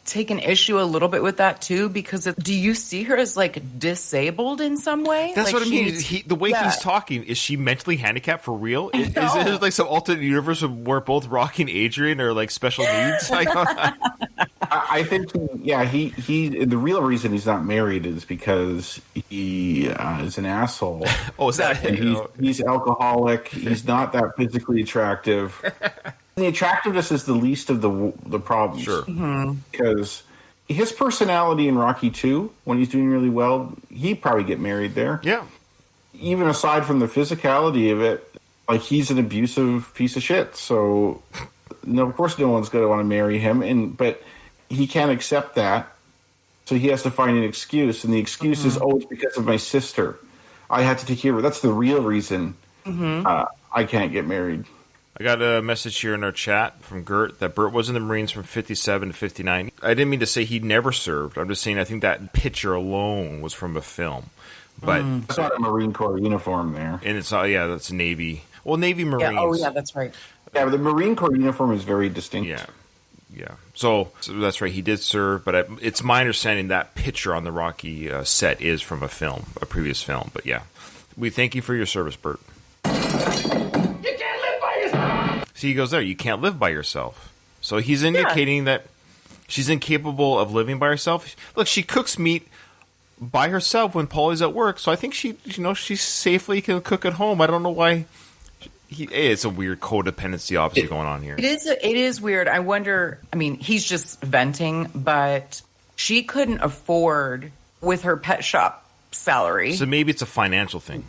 taken issue a little bit with that too, because do you see her as like disabled in some way? That's like what I mean. The way he's talking, is she mentally handicathed for real? Is it like some alternate universe where both Rocky and Adrian are like special needs? I think, he the real reason he's not married is because he is an asshole. Oh, is that he's alcoholic. He's not that physically attractive. The attractiveness is the least of the problems. Sure. Because his personality in Rocky 2, when he's doing really well, he'd probably get married there. Yeah. Even aside from the physicality of it, like, he's an abusive piece of shit. So, no, of course no one's going to want to marry him. But he can't accept that. So he has to find an excuse. And the excuse is, it's because of my sister. I had to take care of her. That's the real reason I can't get married. I got a message here in our chat from Gert that Burt was in the Marines from 57 to 59. I didn't mean to say he never served. I'm just saying I think that picture alone was from a film. But it's not a Marine Corps uniform there. And it's not, that's Navy. Well, Navy Marines. Yeah, oh, yeah, that's right. Yeah, but the Marine Corps uniform is very distinct. Yeah. So that's right. He did serve, but it's my understanding that picture on the Rocky set is from a film, a previous film. But yeah, we thank you for your service, Burt. See, he goes there. You can't live by yourself. So he's indicating that she's incapable of living by herself. Look, she cooks meat by herself when Paulie's at work. So I think she safely can cook at home. I don't know why It's a weird codependency obviously going on here. It is weird. I wonder, I mean, he's just venting, but she couldn't afford with her pet shop salary. So maybe it's a financial thing.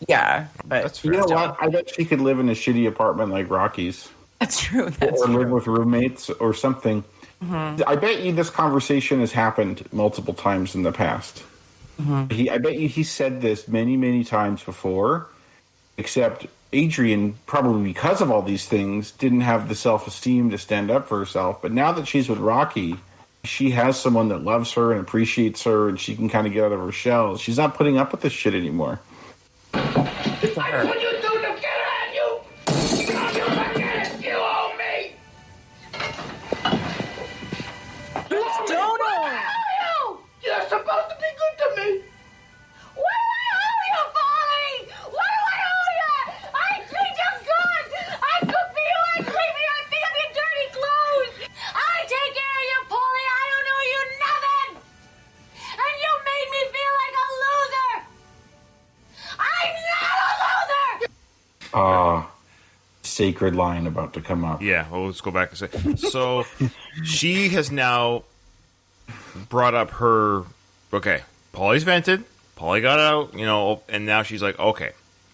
Yeah, but That's fair. You know what? I bet she could live in a shitty apartment like Rocky's. That's true. Or live with roommates or something. I bet you this conversation has happened multiple times in the past. I bet you he said this many, many times before, except Adrian, probably because of all these things, didn't have the self-esteem to stand up for herself. But now that she's with Rocky, she has someone that loves her and appreciates her, and she can kind of get out of her shell. She's not putting up with this shit anymore. What you do to get at you? You forget it. You owe me. You're supposed to be good to me. What do I owe you, Paulie? What do I owe you? I treat you good. I cook for you. I clean for you. I pick up your dirty clothes. I take care of you, Paulie. I don't owe you nothing. And you made me feel like a loser. I'm not a loser. Sacred line about to come up. Yeah, well, let's go back and say. So she has now brought up her, okay, Paulie's vented, Paulie got out, and now she's like, okay,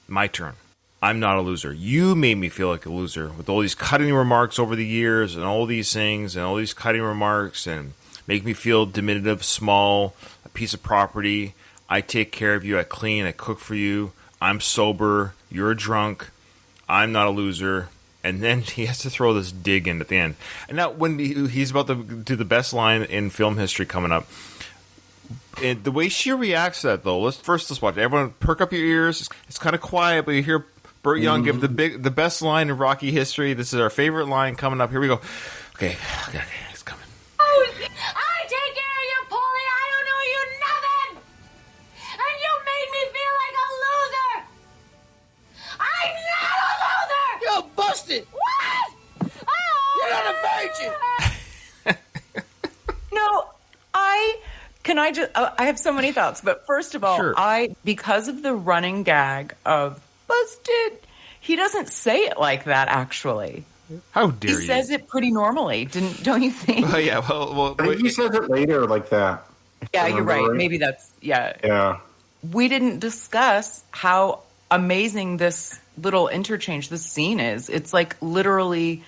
my turn. I'm not a loser. You made me feel like a loser with all these cutting remarks over the years and all these things and all these cutting remarks and make me feel diminutive, small, a piece of property. I take care of you. I clean. I cook for you. I'm sober. You're drunk. I'm not a loser. And then he has to throw this dig in at the end. And now when he's about to do the best line in film history coming up, and the way she reacts to that, though, let's watch it. Everyone perk up your ears. It's kind of quiet, but you hear Burt Young give the best line in Rocky history. This is our favorite line coming up. Here we go. Okay, it's coming. I take care of you, Paulie. I don't owe you nothing. And you made me feel like a loser. I'm not a loser. You're busted. What? Oh. You're not a virgin. No, I have so many thoughts, but first of all, Sure. because of the running gag of busted, he doesn't say it like that, actually. How dare you? He says it pretty normally, don't you think? Oh, yeah, well I think he says it later like that. Yeah, you're Remember, right. right? Maybe that's, yeah. Yeah. We didn't discuss how amazing this little interchange, this scene is. It's like literally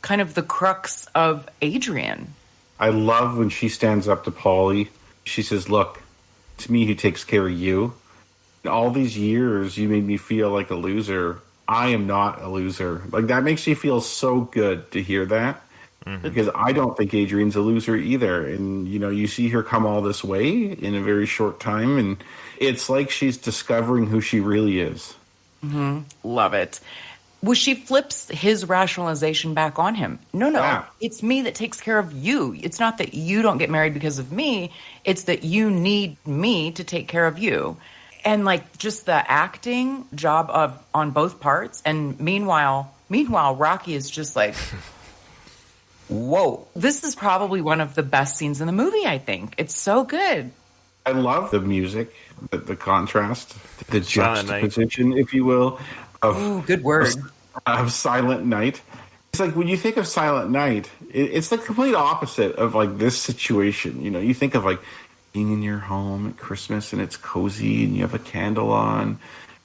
kind of the crux of Adrian. I love when she stands up to Paulie. She says, look, it's me who takes care of you. In all these years, you made me feel like a loser. I am not a loser. Like, that makes me feel so good to hear that. Because I don't think Adrian's a loser either. And, you see her come all this way in a very short time. And it's like she's discovering who she really is. Love it. Well, she flips his rationalization back on him. No, Yeah. it's me that takes care of you. It's not that you don't get married because of me. It's that you need me to take care of you. And like just the acting job on both parts. And meanwhile, Rocky is just like, whoa. This is probably one of the best scenes in the movie, I think. It's so good. I love the music, the contrast, the Silent Night. juxtaposition, if you will, of Ooh, good word. of Silent Night. It's like when you think of Silent Night, it's the complete opposite of like this situation. You think of like being in your home at Christmas and it's cozy and you have a candle on,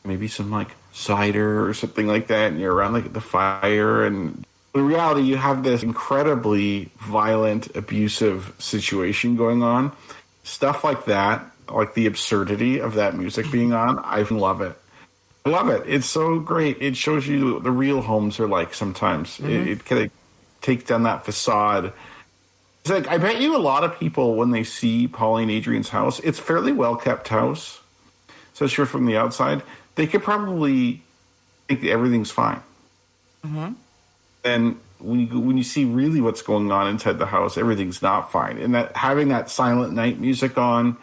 maybe some like cider or something like that, and you're around like the fire. And in reality, you have this incredibly violent, abusive situation going on. Stuff like that, like the absurdity of that music being on, I love it. I love it. It's so great. It shows you what the real homes are like sometimes. It kind of takes down that facade. It's like, I bet you a lot of people, when they see Paulie and Adrian's house, it's a fairly well-kept house. So sure, from the outside, they could probably think that everything's fine. And when you see really what's going on inside the house, everything's not fine. And that having that Silent Night music on,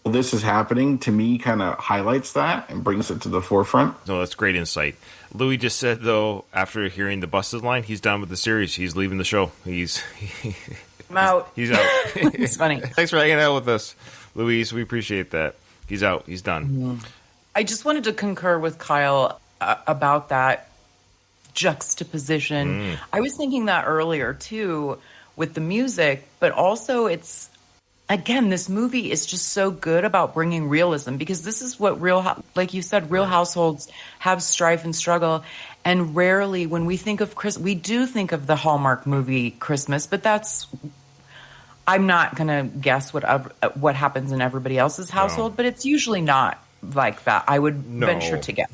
well, this is happening, to me kind of highlights that and brings it to the forefront. No, that's great insight. Louis just said, though, after hearing the busted line, he's done with the series. He's leaving the show. I'm out. He's out. It's funny. Thanks for hanging out with us, Louise. We appreciate that. He's out. He's done. I just wanted to concur with Kyle about that. juxtaposition. I was thinking that earlier too with the music, but also it's, again, this movie is just so good about bringing realism, because this is what like you said, real households have strife and struggle. And rarely when we think of we do think of the Hallmark movie Christmas, but I'm not going to guess what happens in everybody else's household, but it's usually not like that. I would venture to guess.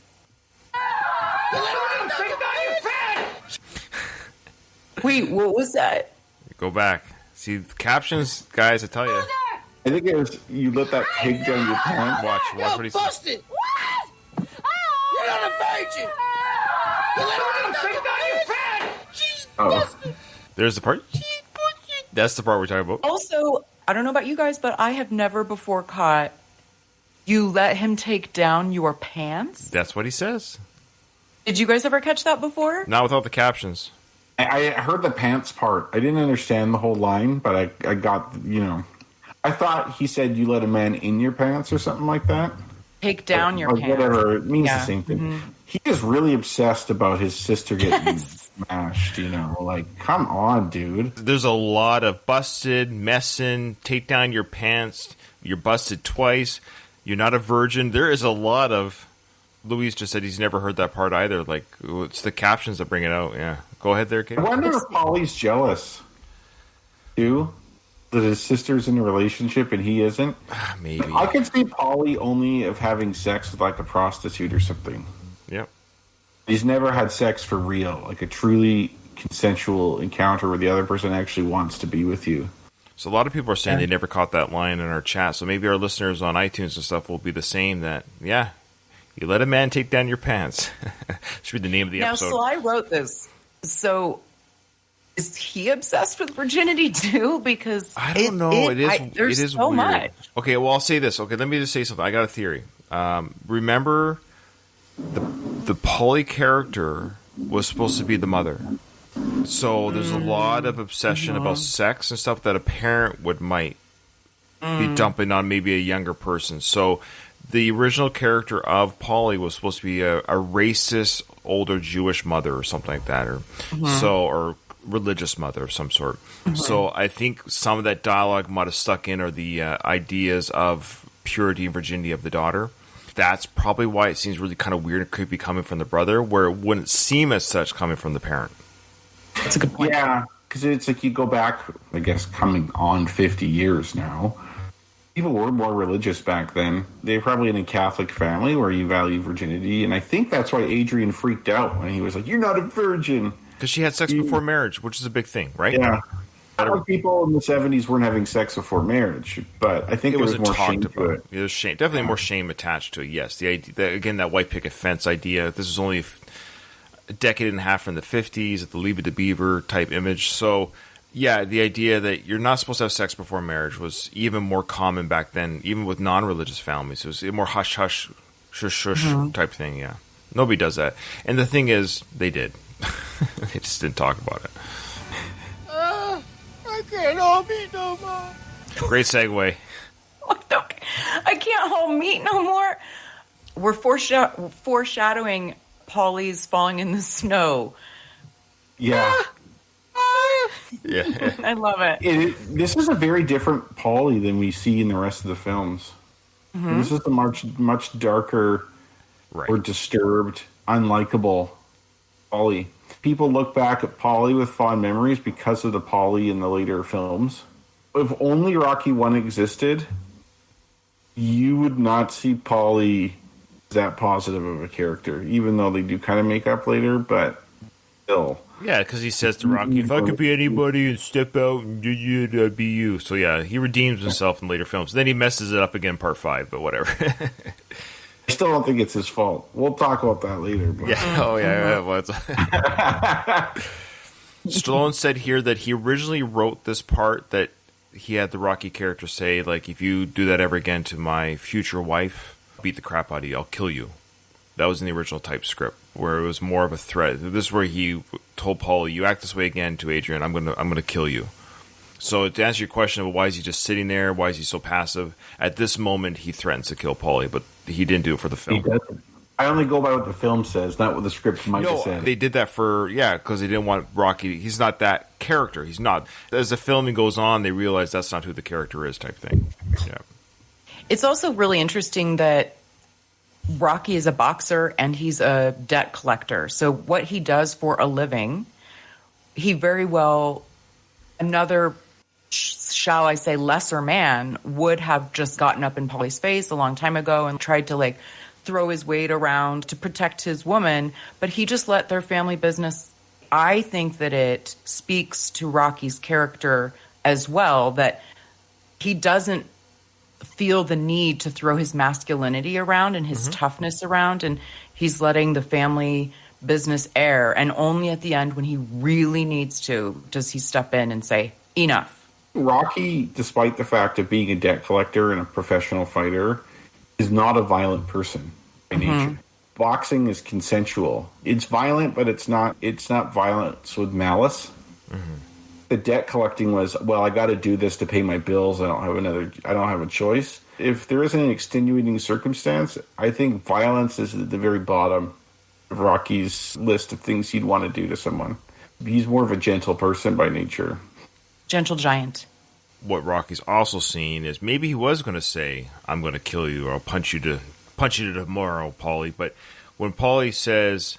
Wait, what was that? Go back. See, the captions, guys, I tell you. I think it was, you let that pig down your pants. Watch what he says. Busted! What? You're not a virgin! You let her down your pants! She's busted! There's the part. That's the part we're talking about. Also, I don't know about you guys, but I have never before caught you let him take down your pants. That's what he says. Did you guys ever catch that before? Not without the captions. I heard the pants part. I didn't understand the whole line, but I got, I thought he said you let a man in your pants or something like that. Take down your pants. Whatever. It means the same thing. Mm-hmm. He is really obsessed about his sister getting smashed, Like, come on, dude. There's a lot of busted, messing, take down your pants, you're busted twice, you're not a virgin. There is a lot of... Louise just said he's never heard that part either. Like, it's the captions that bring it out. Yeah. Go ahead there, Kate. I wonder if Paulie's jealous, too, that his sister's in a relationship and he isn't. Maybe. I could see Paulie only of having sex with, like, a prostitute or something. Yep. He's never had sex for real, like a truly consensual encounter where the other person actually wants to be with you. So a lot of people are saying they never caught that line in our chat. So maybe our listeners on iTunes and stuff will be the same, that, yeah, you let a man take down your pants. Should be the name of the episode. Now, Sly wrote this. So is he obsessed with virginity too? Because I don't know. It is so weird. Much. Okay, well, I'll say this. Okay, let me just say something. I got a theory. Remember, the Paulie character was supposed to be the mother. So there's a lot of obsession about sex and stuff that a parent might be dumping on maybe a younger person. So the original character of Paulie was supposed to be a racist older Jewish mother or something like that, or religious mother of some sort. So I think some of that dialogue might have stuck in, or the ideas of purity and virginity of the daughter. That's probably why it seems really kind of weird and creepy coming from the brother, where it wouldn't seem as such coming from the parent. That's a good point. Yeah, because it's like you go back, I guess, coming on 50 years now. People were more religious back then. They were probably in a Catholic family where you value virginity, and I think that's why Adrian freaked out when he was like, "You're not a virgin." Because she had sex before marriage, which is a big thing, right? Yeah. A lot of people in the 70s weren't having sex before marriage, but I think there was more shame to it. There's shame, definitely more shame attached to it, yes. The idea, again, that white picket fence idea, this is only a decade and a half from the 50s, the Leave It to Beaver type image. So, yeah, the idea that you're not supposed to have sex before marriage was even more common back then, even with non-religious families. It was a more hush-hush, shush-shush type thing, yeah. Nobody does that. And the thing is, they did. They just didn't talk about it. I can't hold meat no more. Great segue. I can't hold meat no more. We're foreshadowing Paulie's falling in the snow. Yeah. Yeah. I love it. This is a very different Paulie than we see in the rest of the films. This is a much darker, or disturbed, unlikable Paulie. People look back at Paulie with fond memories because of the Paulie in the later films. If only Rocky 1 existed, you would not see Paulie that positive of a character, even though they do kind of make up later, but still. Yeah, because he says to Rocky, if I could be anybody and step out and do you, I'd be you. So yeah, he redeems himself in later films. Then he messes it up again in part 5, but whatever. I still don't think it's his fault. We'll talk about that later. But. Yeah. Oh, yeah. Well, Stallone said here that he originally wrote this part that he had the Rocky character say, like, if you do that ever again to my future wife, I'll beat the crap out of you. I'll kill you. That was in the original type script, where it was more of a threat. This is where he told Paulie, you act this way again to Adrian, I'm gonna kill you. So to answer your question of why is he just sitting there, why is he so passive, at this moment he threatens to kill Paulie, but he didn't do it for the film. I only go by what the film says, not what the script might have said. They did that because they didn't want Rocky. He's not that character. He's not. As the filming goes on, they realize that's not who the character is, type thing. Yeah. It's also really interesting that Rocky is a boxer and he's a debt collector. So what he does for a living, he very well, another, shall I say, lesser man would have just gotten up in Paulie's face a long time ago and tried to throw his weight around to protect his woman, but he just let their family business. I think that it speaks to Rocky's character as well, that he doesn't feel the need to throw his masculinity around and his toughness around, and he's letting the family business air, and only at the end when he really needs to does he step in and say, enough. Rocky, despite the fact of being a debt collector and a professional fighter, is not a violent person by nature. Boxing is consensual. It's violent, but it's not violence with malice. The debt collecting was, well, I got to do this to pay my bills. I don't have a choice. If there isn't an extenuating circumstance, I think violence is at the very bottom of Rocky's list of things he'd want to do to someone. He's more of a gentle person by nature. Gentle giant. What Rocky's also seen is maybe he was going to say, I'm going to kill you or I'll punch you to tomorrow, Paulie. But when Paulie says,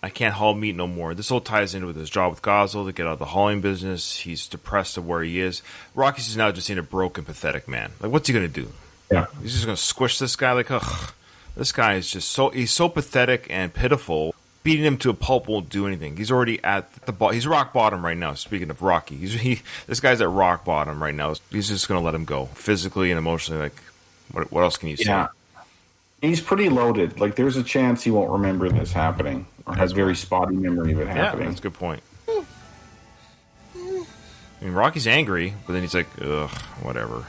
I can't haul meat no more, this all ties into with his job with Gosel to get out of the hauling business. He's depressed of where he is. Rocky's is now just seen a broken, pathetic man. What's he going to do? Yeah. He's just going to squish this guy ugh. This guy is just he's so pathetic and pitiful. Beating him to a pulp won't do anything. He's already at the bottom. He's rock bottom right now. Speaking of Rocky, this guy's at rock bottom right now. He's just going to let him go physically and emotionally. What else can you say? Yeah, he's pretty loaded. There's a chance he won't remember this happening or has very spotty memory of it happening. Yeah, that's a good point. I mean, Rocky's angry, but then he's like, ugh, whatever.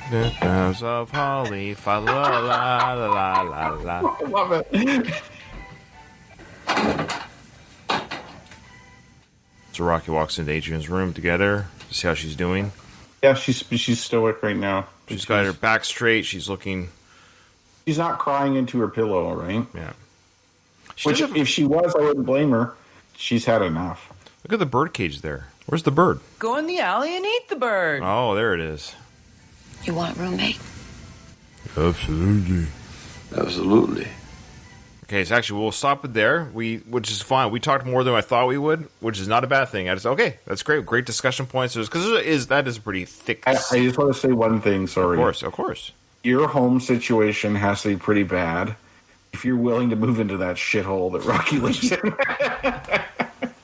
Victims of Holly, fa la la la la la. I love it. So Rocky walks into Adrian's room together to see how she's doing. Yeah, she's stoic right now. She's got her back straight. She's looking. She's not crying into her pillow, right? Yeah. If she was, I wouldn't blame her. She's had enough. Look at the bird cage there. Where's the bird? Go in the alley and eat the bird. Oh, there it is. You want roommate? Absolutely. Okay, so actually we'll stop it there. Which is fine. We talked more than I thought we would, which is not a bad thing. Okay, that's great. Great discussion points. Because that is a pretty thick. I just want to say one thing. Sorry. Of course. Your home situation has to be pretty bad if you're willing to move into that shithole that Rocky lives in.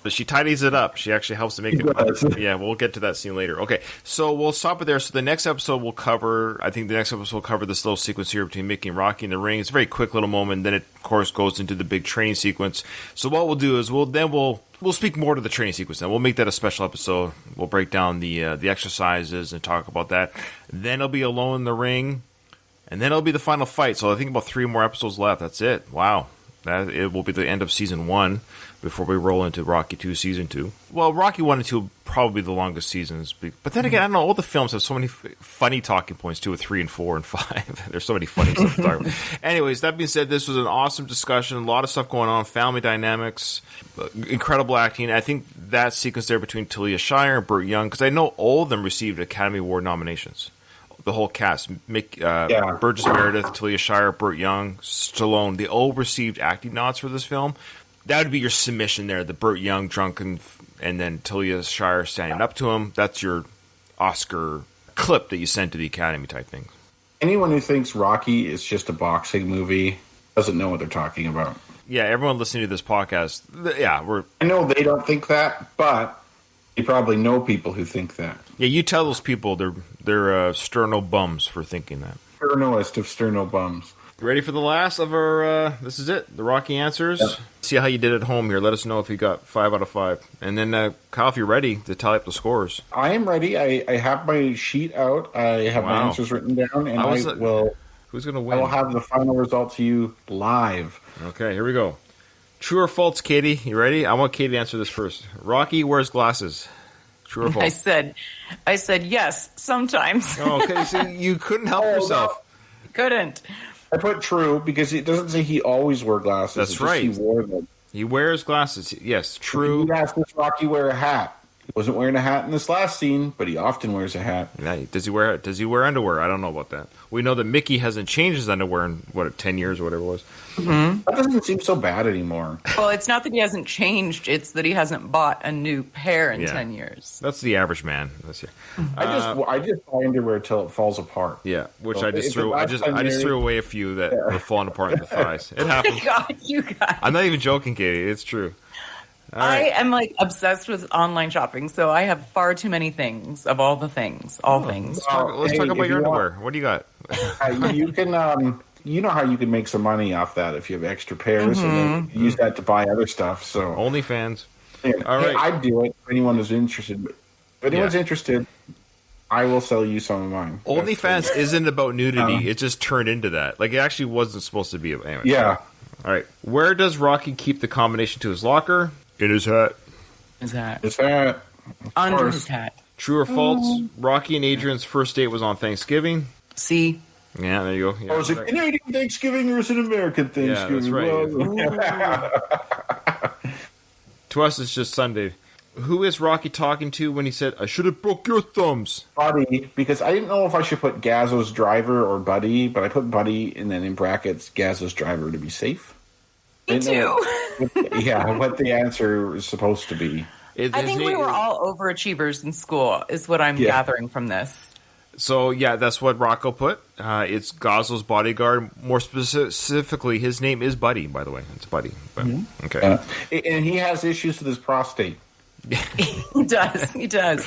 But she tidies it up. She actually helps to make it. Yeah, we'll get to that scene later. Okay, so we'll stop it there. So the next episode will cover, this little sequence here between Mickey and Rocky in the ring. It's a very quick little moment. Then it, of course, goes into the big training sequence. So what we'll do is we'll speak more to the training sequence now. We'll make that a special episode. We'll break down the exercises and talk about that. Then it'll be Alone in the Ring. And then it'll be the final fight. So I think about 3 more episodes left. That's it. Wow. It will be the end of Season 1 before we roll into Rocky 2 Season 2. Well, Rocky 1 and 2 probably the longest seasons. But then again, I don't know. All the films have so many funny talking points, 2 with 3 and 4 and 5. There's so many funny stuff to talk about. Anyways, that being said, this was an awesome discussion. A lot of stuff going on. Family dynamics. Incredible acting. I think that sequence there between Talia Shire and Burt Young, because I know all of them received Academy Award nominations. The whole cast, Burgess Meredith, Talia Shire, Burt Young, Stallone, they all received acting nods for this film. That would be your submission there, the Burt Young drunken, and then Talia Shire standing up to him. That's your Oscar clip that you send to the Academy type thing. Anyone who thinks Rocky is just a boxing movie doesn't know what they're talking about. Yeah, everyone listening to this podcast, I know they don't think that, but you probably know people who think that. Yeah, you tell those people they're sterno bums for thinking that. Sternoest of sterno bums. Ready for the last of our, this is it, the Rocky Answers. Yep. See how you did at home here. Let us know if you got 5 out of 5. And then, Kyle, if you're ready to tally up the scores. I am ready. I have my sheet out. I have my answers written down, and who's going to win? I will have the final result to you live. Okay, here we go. True or false, Katie? You ready? I want Katie to answer this first. Rocky wears glasses. True or false? I said yes, sometimes. Oh, okay, so you couldn't help yourself. Couldn't. I put true because it doesn't say he always wore glasses. That's it's just right. He wore them. He wears glasses. Yes, true. You asked does Rocky wear a hat? He wasn't wearing a hat in this last scene, but he often wears a hat. Yeah, does he wear underwear? I don't know about that. We know that Mickey hasn't changed his underwear in 10 years or whatever it was. That doesn't seem so bad anymore. Well, it's not that he hasn't changed; it's that he hasn't bought a new pair in 10 years. That's the average man this year. I just buy underwear till it falls apart. Yeah, which So I just if threw. it I lasts just 10 I just years- threw away a few that were falling apart in the thighs. It happens. God, you guys. I'm not even joking, Katie. It's true. All I right. am like obsessed with online shopping, so I have far too many things of all the things, things. Let's talk Hey, about if your you underwear. What do you got? You can, you know how you can make some money off that if you have extra pairs and then use that to buy other stuff. So OnlyFans. yeah, All right. I'd do it if anyone is interested. If anyone's interested, I will sell you some of mine. OnlyFans isn't about nudity. It just turned into that. Like, it actually wasn't supposed to be. Anyway. Yeah. All right. Where does Rocky keep the combination to his locker? In his hat. Is that Is that under course. his hat? True or false? Rocky and Adrian's first date was on Thanksgiving. See, Yeah, there you go. Yeah, or is it Canadian Thanksgiving or is it American Thanksgiving? that's To us, it's just Sunday. Who is Rocky talking to when he said, "I should have broke your thumbs"? Buddy, because I didn't know if I should put Gazzo's driver or Buddy, but I put Buddy and then in brackets Gazzo's driver to be safe. me too. What the answer is supposed to be. I think we were all overachievers in school, is what I'm gathering from this. So, yeah, that's what Rocco put. It's Gazzo's bodyguard. More specifically, his name is Buddy, by the way. It's Buddy. But, okay. And he has issues with his prostate. He does. He does.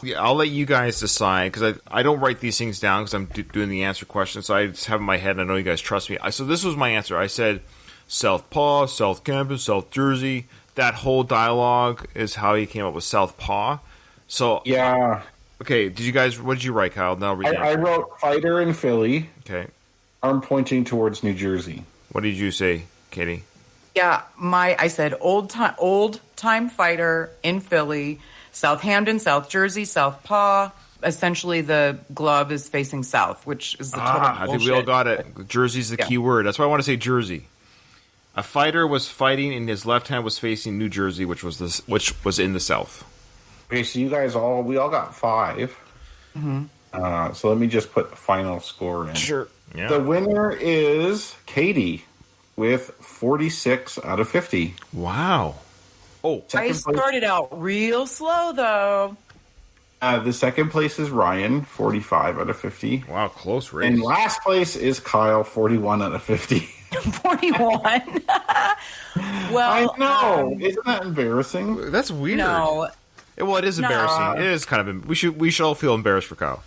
Yeah, I'll let you guys decide, because I don't write these things down because I'm doing the answer question, so I just have in my head, and I know you guys trust me. So this was my answer. I said South Paw, South Campus, South Jersey. That whole dialogue is how he came up with South Paw. So, Yeah. okay, what did you write, Kyle? Now read I wrote fighter in Philly, Okay. arm pointing towards New Jersey. What did you say, Katie? Yeah, I said old time fighter in Philly, Southampton, South Jersey, South Paw. Essentially, the glove is facing south, which is the total I think we all bullshit. got it. Jersey's the key word. That's why I want to say Jersey. A fighter was fighting, and his left hand was facing New Jersey, which was in the south. Okay, so we all got 5. So let me just put the final score in. Sure. Yeah. The winner is Katie with 46 out of 50. Wow. Oh, I started out real slow, though. The second place is Ryan, 45 out of 50. wow, close race. And last place is Kyle, 41 out of 50. 41. Well, I know. Isn't that embarrassing? That's weird. no. Well, it is embarrassing. It is kind of. We should all feel embarrassed for Kyle.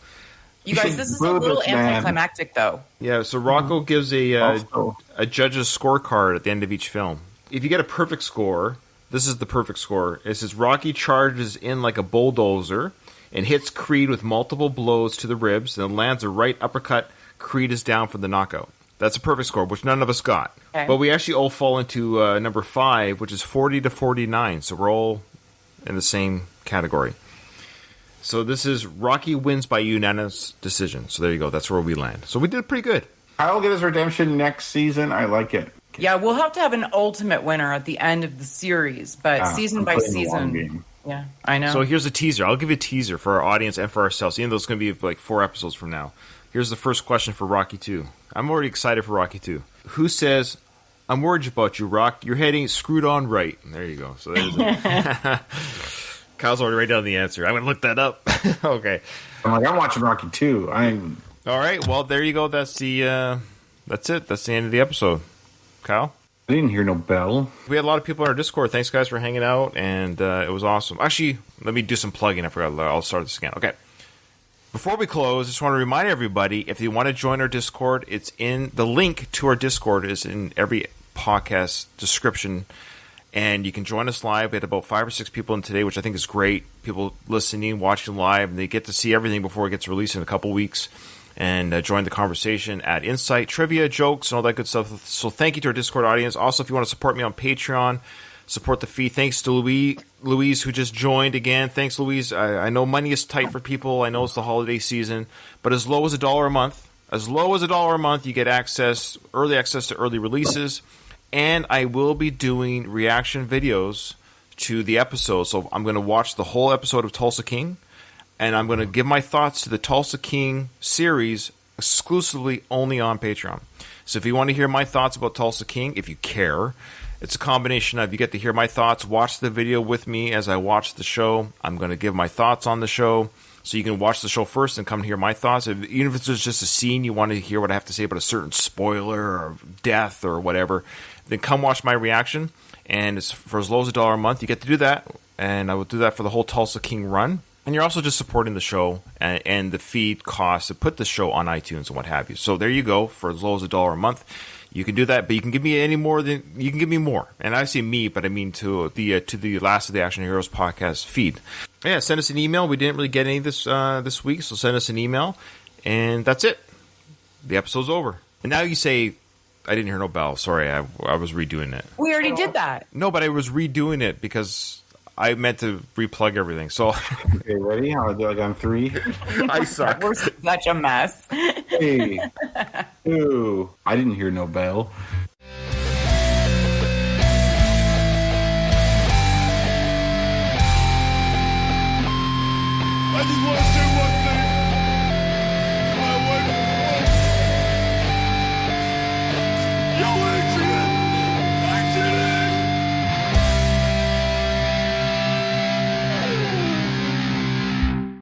You guys, this is a Boo little this man. anticlimactic, though. Yeah. So Rocco gives a Also- judge's scorecard at the end of each film. If you get a perfect score, this is the perfect score. It says Rocky charges in like a bulldozer and hits Creed with multiple blows to the ribs, and lands a right uppercut. Creed is down for the knockout. That's a perfect score, which none of us got. Okay. But we actually all fall into number 5, which is 40 to 49. So we're all in the same category. So this is Rocky wins by unanimous decision. So there you go. That's where we land. So we did pretty good. Kyle will get his redemption next season. I like it. Yeah, we'll have to have an ultimate winner at the end of the series, but season I'm by playing the long season. game. Yeah, I know. So here's a teaser. I'll give you a teaser for our audience and for ourselves, even though it's going to be like 4 episodes from now. Here's the first question for Rocky 2. I'm already excited for Rocky 2. Who says, "I'm worried about you, Rock. Your head ain't screwed on right"? There you go. So there's it. Kyle's already written down the answer. I'm going to look that up. Okay. I'm watching Rocky 2. All right. Well, there you go. That's it. That's the end of the episode. Kyle? I didn't hear no bell. We had a lot of people in our Discord. Thanks, guys, for hanging out, and it was awesome. Actually, let me do some plugging. I forgot. I'll start this again. Okay. Before we close, I just want to remind everybody, if you want to join our Discord, it's in the link to our Discord is in every podcast description, and you can join us live. We had about 5 or 6 people in today, which I think is great. People listening, watching live, and they get to see everything before it gets released in a couple weeks. And join the conversation, add insight, trivia, jokes, and all that good stuff. So thank you to our Discord audience. Also, if you want to support me on Patreon, support the feed. Thanks to Louise, who just joined again. Thanks, Louise. I know money is tight for people. I know it's the holiday season, but as low as $1 a month, you get early access to early releases, and I will be doing reaction videos to the episode. So I'm going to watch the whole episode of Tulsa King, and I'm going to give my thoughts to the Tulsa King series exclusively only on Patreon. So if you want to hear my thoughts about Tulsa King, if you care, it's a combination of you get to hear my thoughts, watch the video with me as I watch the show. I'm going to give my thoughts on the show. So you can watch the show first and come hear my thoughts. Even if it's just a scene you want to hear what I have to say about a certain spoiler or death or whatever, then come watch my reaction. And it's for as low as $1 a month, you get to do that. And I will do that for the whole Tulsa King run. And you're also just supporting the show and the feed costs to put the show on iTunes and what have you. So there you go. For as low as $1 a month, you can do that. But you can give me any more than you can give me more. And I say me, but I mean to the Last of the Action Heroes podcast feed. Yeah, send us an email. We didn't really get any this week, so send us an email, and that's it. The episode's over. And now you say, I didn't hear no bell. Sorry, I was redoing it. We already did that. No, but I was redoing it because I meant to replug everything. So, okay, ready? I'll do like on 3. I suck. We're such a mess. Hey, 2. I didn't hear no bell. I just want to say one thing to my wife and home. You ain't